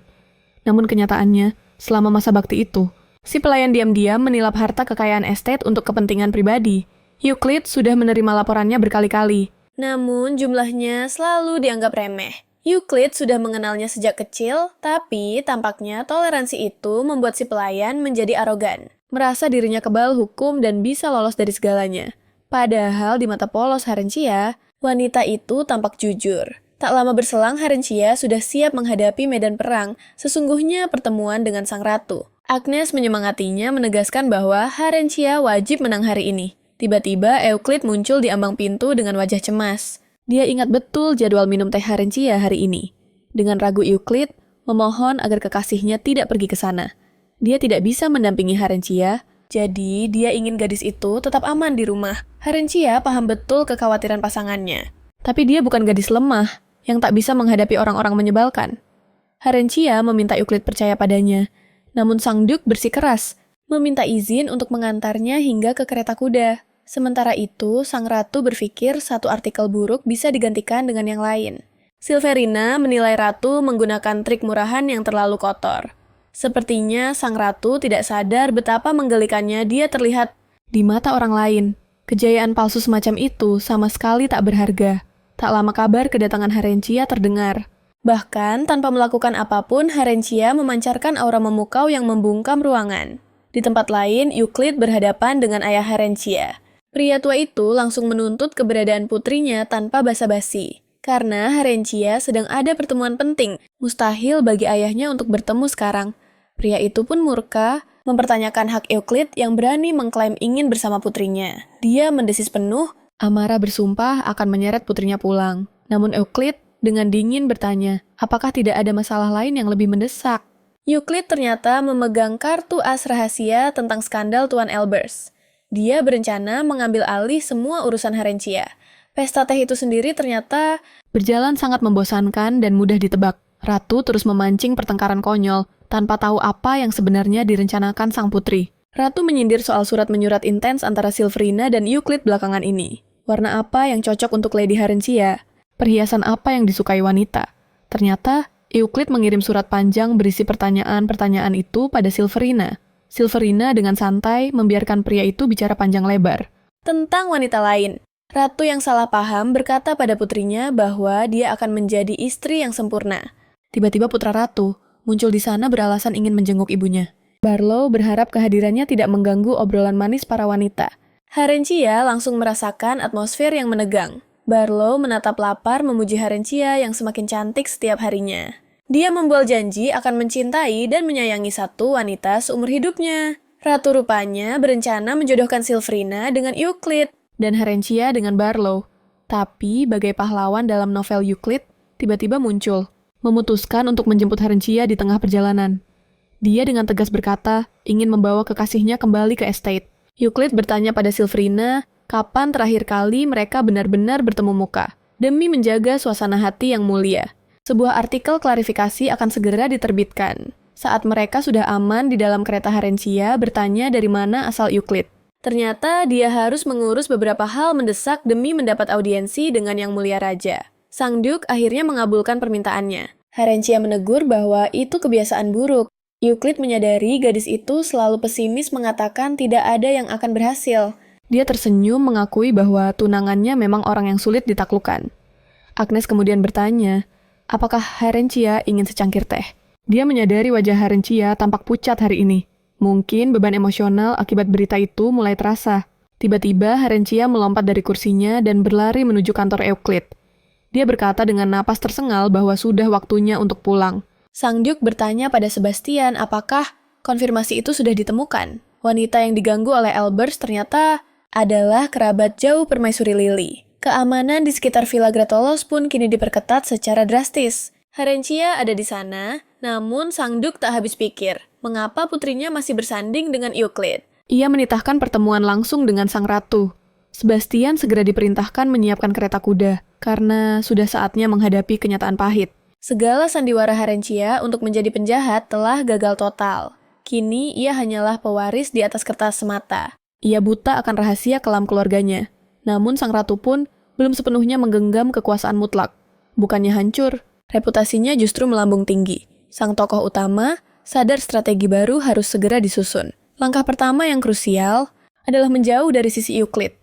Namun kenyataannya, selama masa bakti itu, si pelayan diam-diam menilap harta kekayaan estate untuk kepentingan pribadi. Euclid sudah menerima laporannya berkali-kali. Namun jumlahnya selalu dianggap remeh. Euclid sudah mengenalnya sejak kecil, tapi tampaknya toleransi itu membuat si pelayan menjadi arogan. Merasa dirinya kebal hukum dan bisa lolos dari segalanya. Padahal di mata polos Harencia, wanita itu tampak jujur. Tak lama berselang, Harencia sudah siap menghadapi medan perang, sesungguhnya pertemuan dengan sang ratu. Agnes menyemangatinya, menegaskan bahwa Harencia wajib menang hari ini. Tiba-tiba Euclid muncul di ambang pintu dengan wajah cemas. Dia ingat betul jadwal minum teh Harencia hari ini. Dengan ragu Euclid memohon agar kekasihnya tidak pergi ke sana. Dia tidak bisa mendampingi Harencia, jadi dia ingin gadis itu tetap aman di rumah. Harencia paham betul kekhawatiran pasangannya. Tapi dia bukan gadis lemah yang tak bisa menghadapi orang-orang menyebalkan. Harencia meminta Euclid percaya padanya. Namun Sang Duke bersikeras, meminta izin untuk mengantarnya hingga ke kereta kuda. Sementara itu, Sang Ratu berpikir satu artikel buruk bisa digantikan dengan yang lain. Silverina menilai Ratu menggunakan trik murahan yang terlalu kotor. Sepertinya Sang Ratu tidak sadar betapa menggelikannya dia terlihat di mata orang lain. Kejayaan palsu semacam itu sama sekali tak berharga. Tak lama kabar kedatangan Harencia terdengar. Bahkan tanpa melakukan apapun, Harencia memancarkan aura memukau yang membungkam ruangan. Di tempat lain, Euclid berhadapan dengan ayah Harencia. Pria tua itu langsung menuntut keberadaan putrinya tanpa basa-basi. Karena Harencia sedang ada pertemuan penting, mustahil bagi ayahnya untuk bertemu sekarang. Pria itu pun murka, mempertanyakan hak Euclid yang berani mengklaim ingin bersama putrinya. Dia mendesis penuh, amarah bersumpah akan menyeret putrinya pulang. Namun Euclid dengan dingin bertanya, apakah tidak ada masalah lain yang lebih mendesak? Euclid ternyata memegang kartu as rahasia tentang skandal Tuan Elbers. Dia berencana mengambil alih semua urusan Harencia. Pesta teh itu sendiri ternyata berjalan sangat membosankan dan mudah ditebak. Ratu terus memancing pertengkaran konyol, tanpa tahu apa yang sebenarnya direncanakan sang putri. Ratu menyindir soal surat menyurat intens antara Silverina dan Euclid belakangan ini. Warna apa yang cocok untuk Lady Harencia? Perhiasan apa yang disukai wanita? Ternyata, Euclid mengirim surat panjang berisi pertanyaan-pertanyaan itu pada Silverina. Silverina dengan santai membiarkan pria itu bicara panjang lebar. Tentang wanita lain, Ratu yang salah paham berkata pada putrinya bahwa dia akan menjadi istri yang sempurna. Tiba-tiba putra Ratu muncul di sana beralasan ingin menjenguk ibunya. Barlow berharap kehadirannya tidak mengganggu obrolan manis para wanita. Harencia langsung merasakan atmosfer yang menegang. Barlow menatap lapar memuji Harencia yang semakin cantik setiap harinya. Dia membual janji akan mencintai dan menyayangi satu wanita seumur hidupnya. Ratu rupanya berencana menjodohkan Silverina dengan Euclid dan Harencia dengan Barlow. Tapi, bagai pahlawan dalam novel Euclid, tiba-tiba muncul, memutuskan untuk menjemput Harencia di tengah perjalanan. Dia dengan tegas berkata, ingin membawa kekasihnya kembali ke estate. Euclid bertanya pada Silverina, kapan terakhir kali mereka benar-benar bertemu muka, demi menjaga suasana hati yang mulia. Sebuah artikel klarifikasi akan segera diterbitkan. Saat mereka sudah aman di dalam kereta Harencia bertanya dari mana asal Euclid. Ternyata dia harus mengurus beberapa hal mendesak demi mendapat audiensi dengan Yang Mulia Raja. Sang Duke akhirnya mengabulkan permintaannya. Harencia menegur bahwa itu kebiasaan buruk. Euclid menyadari gadis itu selalu pesimis mengatakan tidak ada yang akan berhasil. Dia tersenyum mengakui bahwa tunangannya memang orang yang sulit ditaklukkan. Agnes kemudian bertanya, apakah Harencia ingin secangkir teh? Dia menyadari wajah Harencia tampak pucat hari ini. Mungkin beban emosional akibat berita itu mulai terasa. Tiba-tiba Harencia melompat dari kursinya dan berlari menuju kantor Euclid. Dia berkata dengan napas tersengal bahwa sudah waktunya untuk pulang. Sang Duke bertanya pada Sebastian apakah konfirmasi itu sudah ditemukan. Wanita yang diganggu oleh Elbers ternyata adalah kerabat jauh Permaisuri Lily. Keamanan di sekitar Villa Gratolos pun kini diperketat secara drastis. Harencia ada di sana, namun Sang Duke tak habis pikir, mengapa putrinya masih bersanding dengan Euclid. Ia menitahkan pertemuan langsung dengan Sang Ratu. Sebastian segera diperintahkan menyiapkan kereta kuda, karena sudah saatnya menghadapi kenyataan pahit. Segala sandiwara Harencia untuk menjadi penjahat telah gagal total. Kini ia hanyalah pewaris di atas kertas semata. Ia buta akan rahasia kelam keluarganya. Namun Sang Ratu pun belum sepenuhnya menggenggam kekuasaan mutlak. Bukannya hancur, reputasinya justru melambung tinggi. Sang tokoh utama sadar strategi baru harus segera disusun. Langkah pertama yang krusial adalah menjauh dari sisi Euclid.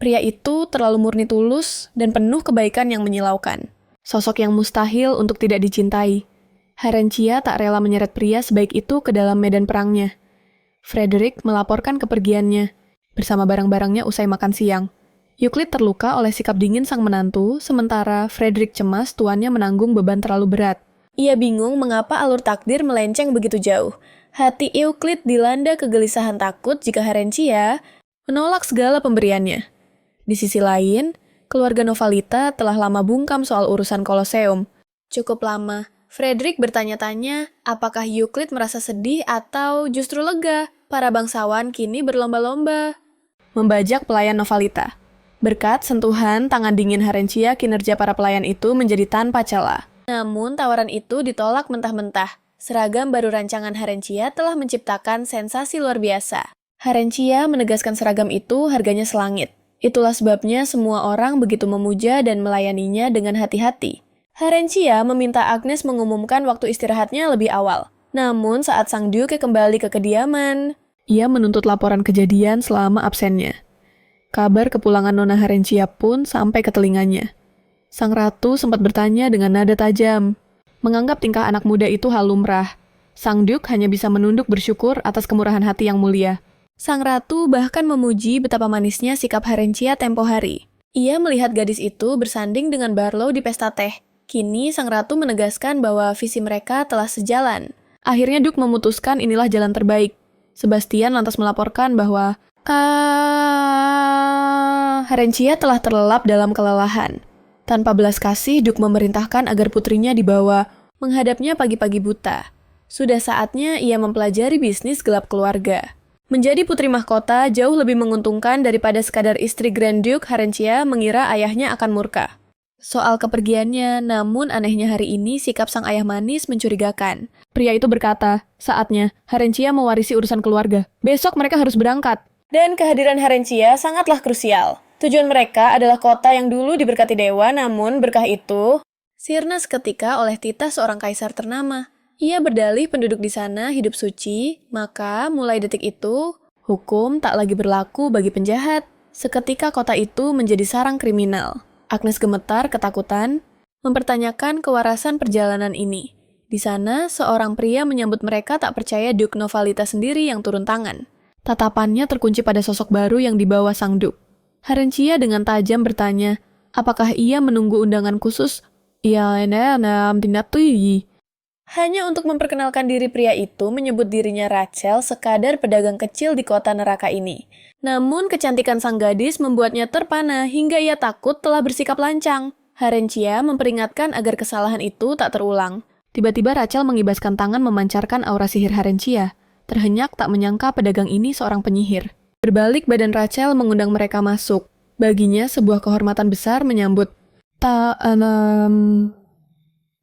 Pria itu terlalu murni tulus dan penuh kebaikan yang menyilaukan. Sosok yang mustahil untuk tidak dicintai. Harencia tak rela menyeret pria sebaik itu ke dalam medan perangnya. Frederick melaporkan kepergiannya bersama barang-barangnya usai makan siang. Euclid terluka oleh sikap dingin sang menantu, sementara Frederick cemas tuannya menanggung beban terlalu berat. Ia bingung mengapa alur takdir melenceng begitu jauh. Hati Euclid dilanda kegelisahan takut jika Harencia menolak segala pemberiannya. Di sisi lain, keluarga Novalita telah lama bungkam soal urusan Koloseum. Cukup lama, Frederick bertanya-tanya apakah Euclid merasa sedih atau justru lega. Para bangsawan kini berlomba-lomba membajak pelayan Novalita. Berkat sentuhan tangan dingin Harencia, kinerja para pelayan itu menjadi tanpa celah. Namun tawaran itu ditolak mentah-mentah. Seragam baru rancangan Harencia telah menciptakan sensasi luar biasa. Harencia menegaskan seragam itu harganya selangit. Itulah sebabnya semua orang begitu memuja dan melayaninya dengan hati-hati. Harencia meminta Agnes mengumumkan waktu istirahatnya lebih awal. Namun saat sang Duke kembali ke kediaman, ia menuntut laporan kejadian selama absennya. Kabar kepulangan Nona Harencia pun sampai ke telinganya. Sang ratu sempat bertanya dengan nada tajam. Menganggap tingkah anak muda itu hal lumrah. Sang Duke hanya bisa menunduk bersyukur atas kemurahan hati yang mulia. Sang ratu bahkan memuji betapa manisnya sikap Harencia tempo hari. Ia melihat gadis itu bersanding dengan Barlow di pesta teh. Kini sang ratu menegaskan bahwa visi mereka telah sejalan. Akhirnya Duke memutuskan inilah jalan terbaik. Sebastian lantas melaporkan bahwa Harencia telah terlelap dalam kelelahan. Tanpa belas kasih, Duke memerintahkan agar putrinya dibawa, menghadapnya pagi-pagi buta. Sudah saatnya ia mempelajari bisnis gelap keluarga. Menjadi putri mahkota jauh lebih menguntungkan daripada sekadar istri Grand Duke. Harencia mengira ayahnya akan murka soal kepergiannya, namun anehnya hari ini sikap sang ayah manis mencurigakan. Pria itu berkata, saatnya Harencia mewarisi urusan keluarga. Besok mereka harus berangkat. Dan kehadiran Harencia sangatlah krusial. Tujuan mereka adalah kota yang dulu diberkati dewa, namun berkah itu sirna seketika oleh titah seorang kaisar ternama. Ia berdalih penduduk di sana hidup suci, maka mulai detik itu, hukum tak lagi berlaku bagi penjahat. Seketika kota itu menjadi sarang kriminal. Agnes gemetar ketakutan, mempertanyakan kewarasan perjalanan ini. Di sana, seorang pria menyambut mereka tak percaya Duke Novalita sendiri yang turun tangan. Tatapannya terkunci pada sosok baru yang dibawa sang Duke. Harencia dengan tajam bertanya, apakah ia menunggu undangan khusus? Hanya untuk memperkenalkan diri, pria itu menyebut dirinya Rachel, sekadar pedagang kecil di kota neraka ini. Namun kecantikan sang gadis membuatnya terpana hingga ia takut telah bersikap lancang. Harencia memperingatkan agar kesalahan itu tak terulang. Tiba-tiba Rachel mengibaskan tangan memancarkan aura sihir Harencia. Terhenyak tak menyangka pedagang ini seorang penyihir. Berbalik badan Rachel mengundang mereka masuk. Baginya sebuah kehormatan besar menyambut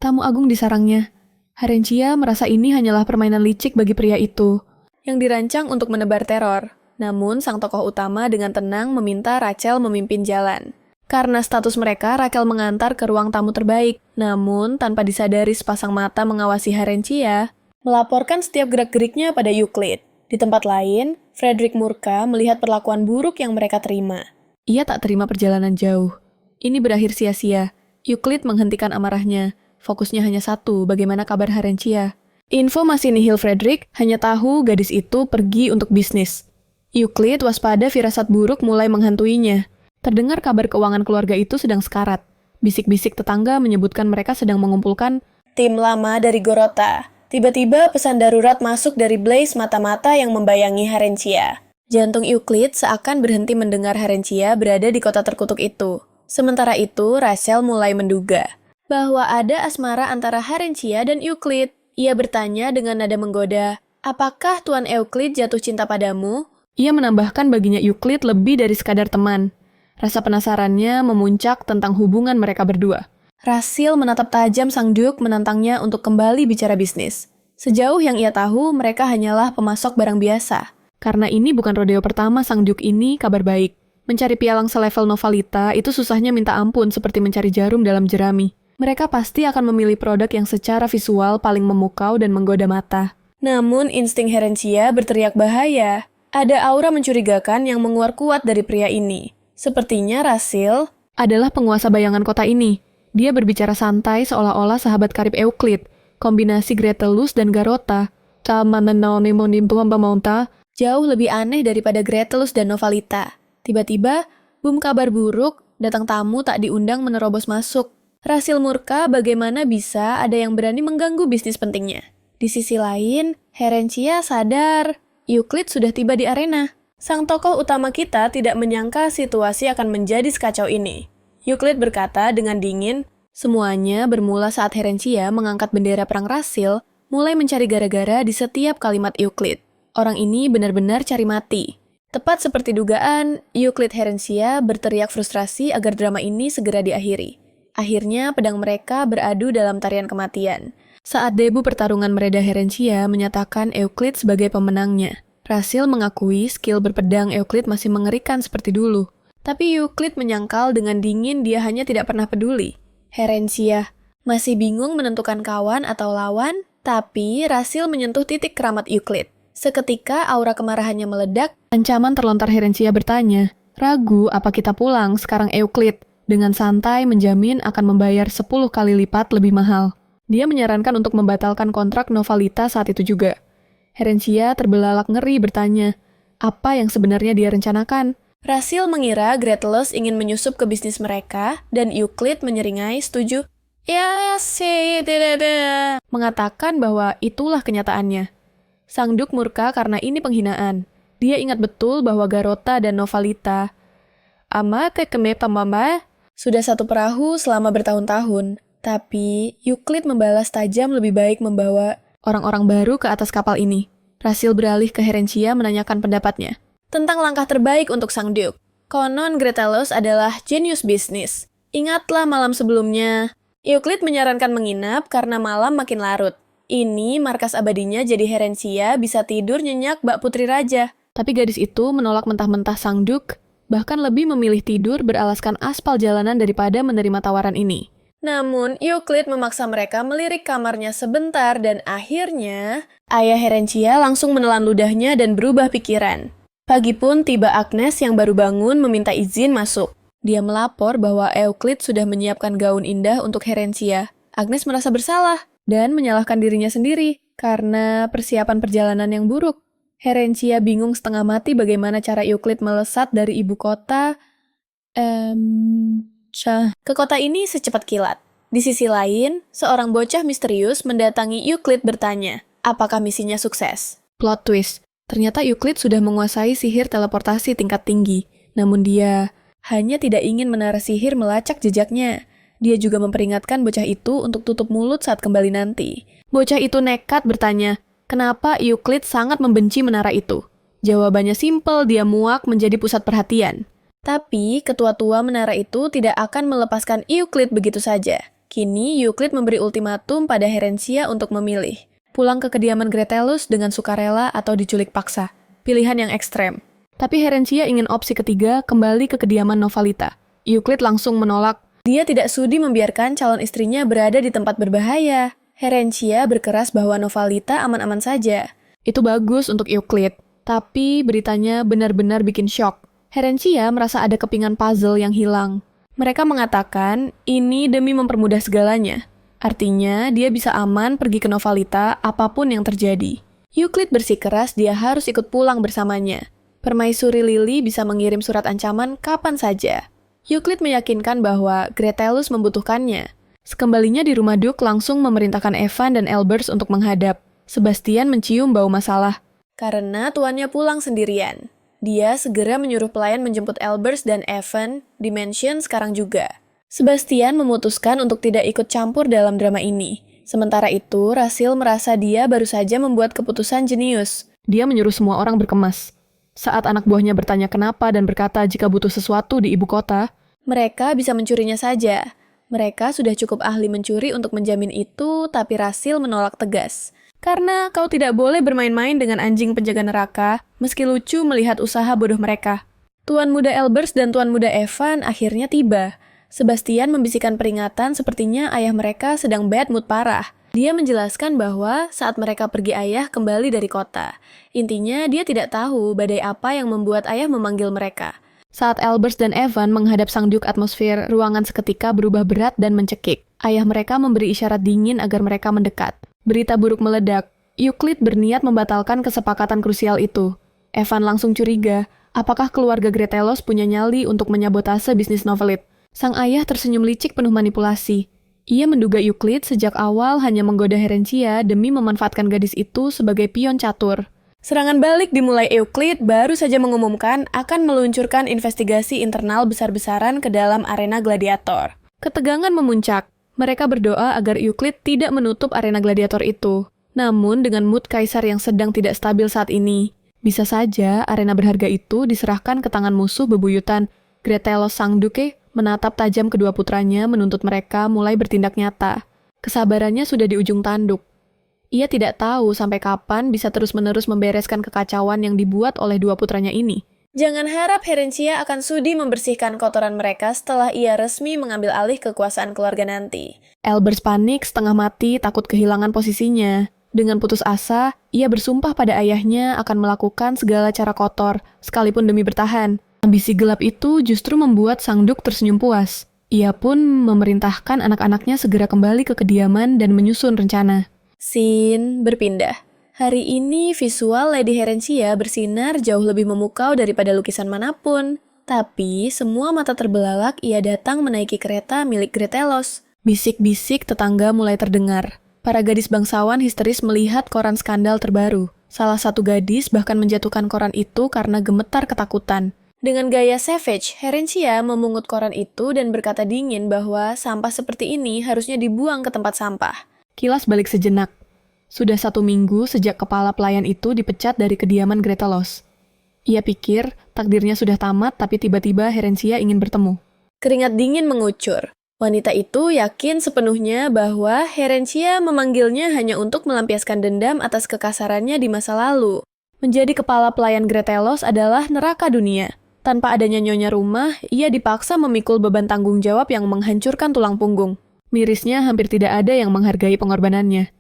tamu agung di sarangnya. Harencia merasa ini hanyalah permainan licik bagi pria itu, yang dirancang untuk menebar teror. Namun sang tokoh utama dengan tenang meminta Rachel memimpin jalan. Karena status mereka, Rachel mengantar ke ruang tamu terbaik. Namun tanpa disadari sepasang mata mengawasi Harencia, melaporkan setiap gerak-geriknya pada Euclid. Di tempat lain, Frederick murka melihat perlakuan buruk yang mereka terima. Ia tak terima perjalanan jauh. Ini berakhir sia-sia. Euclid menghentikan amarahnya. Fokusnya hanya satu, bagaimana kabar Harencia. Info masih nihil. Frederick hanya tahu gadis itu pergi untuk bisnis. Euclid waspada firasat buruk mulai menghantuinya. Terdengar kabar keuangan keluarga itu sedang sekarat. Bisik-bisik tetangga menyebutkan mereka sedang mengumpulkan tim lama dari Gorota. Tiba-tiba pesan darurat masuk dari Blaze mata-mata yang membayangi Harencia. Jantung Euclid seakan berhenti mendengar Harencia berada di kota terkutuk itu. Sementara itu, Rachel mulai menduga bahwa ada asmara antara Harencia dan Euclid. Ia bertanya dengan nada menggoda, apakah Tuan Euclid jatuh cinta padamu? Ia menambahkan baginya Euclid lebih dari sekadar teman. Rasa penasarannya memuncak tentang hubungan mereka berdua. Rachel menatap tajam sang Duke menantangnya untuk kembali bicara bisnis. Sejauh yang ia tahu, mereka hanyalah pemasok barang biasa. Karena ini bukan rodeo pertama sang Duke ini, kabar baik. Mencari pialang selevel Novalita itu susahnya minta ampun seperti mencari jarum dalam jerami. Mereka pasti akan memilih produk yang secara visual paling memukau dan menggoda mata. Namun insting Harencia berteriak bahaya. Ada aura mencurigakan yang menguar kuat dari pria ini. Sepertinya Rachel adalah penguasa bayangan kota ini. Dia berbicara santai seolah-olah sahabat karib Euclid. Kombinasi Gretelus dan Garota. Jauh lebih aneh daripada Gretelus dan Novalita. Tiba-tiba, boom kabar buruk, datang tamu tak diundang menerobos masuk. Rachel murka bagaimana bisa ada yang berani mengganggu bisnis pentingnya. Di sisi lain, Harencia sadar Euclid sudah tiba di arena. Sang tokoh utama kita tidak menyangka situasi akan menjadi sekacau ini. Euclid berkata dengan dingin, semuanya bermula saat Harencia mengangkat bendera perang Rachel, mulai mencari gara-gara di setiap kalimat Euclid. Orang ini benar-benar cari mati. Tepat seperti dugaan, Euclid Harencia berteriak frustrasi agar drama ini segera diakhiri. Akhirnya pedang mereka beradu dalam tarian kematian. Saat debu pertarungan mereda Herencia menyatakan Euclid sebagai pemenangnya. Rasil mengakui skill berpedang Euclid masih mengerikan seperti dulu. Tapi Euclid menyangkal dengan dingin dia hanya tidak pernah peduli. Herencia masih bingung menentukan kawan atau lawan, tapi Rasil menyentuh titik keramat Euclid. Seketika aura kemarahannya meledak, ancaman terlontar Herencia bertanya, "Ragu apa kita pulang sekarang Euclid?" Dengan santai menjamin akan membayar 10 kali lipat lebih mahal. Dia menyarankan untuk membatalkan kontrak Novalita saat itu juga. Herencia terbelalak ngeri bertanya, apa yang sebenarnya dia rencanakan? Rasil mengira Gretelos ingin menyusup ke bisnis mereka, dan Euclid menyeringai setuju. Ya sih, tidak. Mengatakan bahwa itulah kenyataannya. Sang Duk murka karena ini penghinaan. Dia ingat betul bahwa Garota dan Novalita sudah satu perahu selama bertahun-tahun. Tapi Euclid membalas tajam lebih baik membawa orang-orang baru ke atas kapal ini. Rasil beralih ke Herencia menanyakan pendapatnya tentang langkah terbaik untuk Sang Duke. Konon Gretelos adalah jenius bisnis. Ingatlah malam sebelumnya. Euclid menyarankan menginap karena malam makin larut. Ini markas abadinya jadi Herencia bisa tidur nyenyak bak putri raja. Tapi gadis itu menolak mentah-mentah Sang Duke, bahkan lebih memilih tidur beralaskan aspal jalanan daripada menerima tawaran ini. Namun, Euclid memaksa mereka melirik kamarnya sebentar dan akhirnya, ayah Herencia langsung menelan ludahnya dan berubah pikiran. Pagi pun tiba Agnes yang baru bangun meminta izin masuk. Dia melapor bahwa Euclid sudah menyiapkan gaun indah untuk Herencia. Agnes merasa bersalah dan menyalahkan dirinya sendiri karena persiapan perjalanan yang buruk. Herencia bingung setengah mati bagaimana cara Euclid melesat dari ibu kota ke kota ini secepat kilat. Di sisi lain, seorang bocah misterius mendatangi Euclid bertanya, apakah misinya sukses? Plot twist, ternyata Euclid sudah menguasai sihir teleportasi tingkat tinggi, namun dia hanya tidak ingin menara sihir melacak jejaknya. Dia juga memperingatkan bocah itu untuk tutup mulut saat kembali nanti. Bocah itu nekat bertanya, kenapa Euclid sangat membenci menara itu? Jawabannya simpel, dia muak menjadi pusat perhatian. Tapi, ketua tua menara itu tidak akan melepaskan Euclid begitu saja. Kini, Euclid memberi ultimatum pada Herencia untuk memilih. Pulang ke kediaman Gretelos dengan sukarela atau diculik paksa. Pilihan yang ekstrem. Tapi Herencia ingin opsi ketiga, kembali ke kediaman Novalita. Euclid langsung menolak. Dia tidak sudi membiarkan calon istrinya berada di tempat berbahaya. Herencia berkeras bahwa Novalita aman-aman saja. Itu bagus untuk Euclid, tapi beritanya benar-benar bikin syok. Herencia merasa ada kepingan puzzle yang hilang. Mereka mengatakan ini demi mempermudah segalanya. Artinya, dia bisa aman pergi ke Novalita apapun yang terjadi. Euclid bersikeras dia harus ikut pulang bersamanya. Permaisuri Lily bisa mengirim surat ancaman kapan saja. Euclid meyakinkan bahwa Gretelos membutuhkannya. Sekembalinya di rumah Duke langsung memerintahkan Evan dan Elbers untuk menghadap. Sebastian mencium bau masalah. Karena tuannya pulang sendirian. Dia segera menyuruh pelayan menjemput Elbers dan Evan di mansion sekarang juga. Sebastian memutuskan untuk tidak ikut campur dalam drama ini. Sementara itu, Rasil merasa dia baru saja membuat keputusan jenius. Dia menyuruh semua orang berkemas. Saat anak buahnya bertanya kenapa dan berkata jika butuh sesuatu di ibu kota, mereka bisa mencurinya saja. Mereka sudah cukup ahli mencuri untuk menjamin itu, tapi Rasil menolak tegas. Karena kau tidak boleh bermain-main dengan anjing penjaga neraka, meski lucu melihat usaha bodoh mereka. Tuan muda Elbers dan Tuan muda Evan akhirnya tiba. Sebastian membisikkan peringatan sepertinya ayah mereka sedang bad mood parah. Dia menjelaskan bahwa saat mereka pergi ayah kembali dari kota. Intinya dia tidak tahu badai apa yang membuat ayah memanggil mereka. Saat Elbers dan Evan menghadap Sang Duke, atmosfer ruangan seketika berubah berat dan mencekik. Ayah mereka memberi isyarat dingin agar mereka mendekat. Berita buruk meledak. Euclid berniat membatalkan kesepakatan krusial itu. Evan langsung curiga, apakah keluarga Gretelos punya nyali untuk menyabotase bisnis Novalit? Sang ayah tersenyum licik penuh manipulasi. Ia menduga Euclid sejak awal hanya menggoda Herencia demi memanfaatkan gadis itu sebagai pion catur. Serangan balik dimulai Euclid baru saja mengumumkan akan meluncurkan investigasi internal besar-besaran ke dalam arena gladiator. Ketegangan memuncak. Mereka berdoa agar Euclid tidak menutup arena gladiator itu. Namun dengan mood kaisar yang sedang tidak stabil saat ini, bisa saja arena berharga itu diserahkan ke tangan musuh bebuyutan Gretelos Sang Duke Menatap tajam kedua putranya menuntut mereka mulai bertindak nyata. Kesabarannya sudah di ujung tanduk. Ia tidak tahu sampai kapan bisa terus-menerus membereskan kekacauan yang dibuat oleh dua putranya ini. Jangan harap Herencia akan sudi membersihkan kotoran mereka setelah ia resmi mengambil alih kekuasaan keluarga nanti. Albert panik setengah mati takut kehilangan posisinya. Dengan putus asa, ia bersumpah pada ayahnya akan melakukan segala cara kotor, sekalipun demi bertahan. Ambisi gelap itu justru membuat Sang Duk tersenyum puas. Ia pun memerintahkan anak-anaknya segera kembali ke kediaman dan menyusun rencana. Scene berpindah. Hari ini visual Lady Herencia bersinar jauh lebih memukau daripada lukisan manapun. Tapi semua mata terbelalak ia datang menaiki kereta milik Gretelos. Bisik-bisik tetangga mulai terdengar. Para gadis bangsawan histeris melihat koran skandal terbaru. Salah satu gadis bahkan menjatuhkan koran itu karena gemetar ketakutan. Dengan gaya savage, Herencia memungut koran itu dan berkata dingin bahwa sampah seperti ini harusnya dibuang ke tempat sampah. Kilas balik sejenak. Sudah 1 minggu sejak kepala pelayan itu dipecat dari kediaman Gretelos. Ia pikir takdirnya sudah tamat, tapi tiba-tiba Herencia ingin bertemu. Keringat dingin mengucur. Wanita itu yakin sepenuhnya bahwa Herencia memanggilnya hanya untuk melampiaskan dendam atas kekasarannya di masa lalu. Menjadi kepala pelayan Gretelos adalah neraka dunia. Tanpa adanya nyonya rumah, ia dipaksa memikul beban tanggung jawab yang menghancurkan tulang punggung. Mirisnya hampir tidak ada yang menghargai pengorbanannya.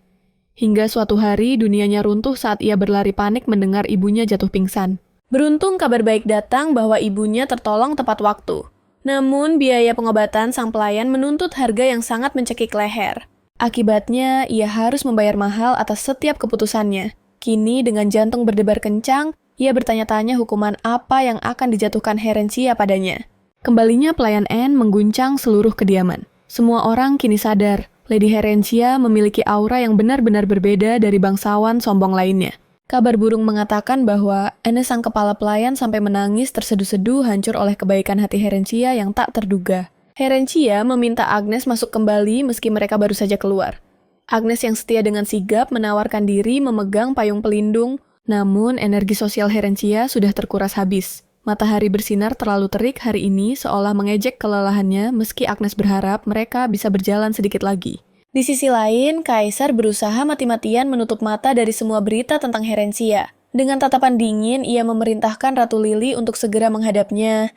Hingga suatu hari dunianya runtuh saat ia berlari panik mendengar ibunya jatuh pingsan. Beruntung kabar baik datang bahwa ibunya tertolong tepat waktu. Namun biaya pengobatan sang pelayan menuntut harga yang sangat mencekik leher. Akibatnya ia harus membayar mahal atas setiap keputusannya. Kini dengan jantung berdebar kencang, ia bertanya-tanya hukuman apa yang akan dijatuhkan Herencia padanya. Kembalinya pelayan Anne mengguncang seluruh kediaman. Semua orang kini sadar, Lady Herencia memiliki aura yang benar-benar berbeda dari bangsawan sombong lainnya. Kabar burung mengatakan bahwa Anne sang kepala pelayan sampai menangis terseduh-seduh hancur oleh kebaikan hati Herencia yang tak terduga. Herencia meminta Agnes masuk kembali meski mereka baru saja keluar. Agnes yang setia dengan sigap menawarkan diri memegang payung pelindung, namun energi sosial Herencia sudah terkuras habis. Matahari bersinar terlalu terik hari ini seolah mengejek kelelahannya meski Agnes berharap mereka bisa berjalan sedikit lagi. Di sisi lain, Kaisar berusaha mati-matian menutup mata dari semua berita tentang Herencia. Dengan tatapan dingin, ia memerintahkan Ratu Lily untuk segera menghadapnya.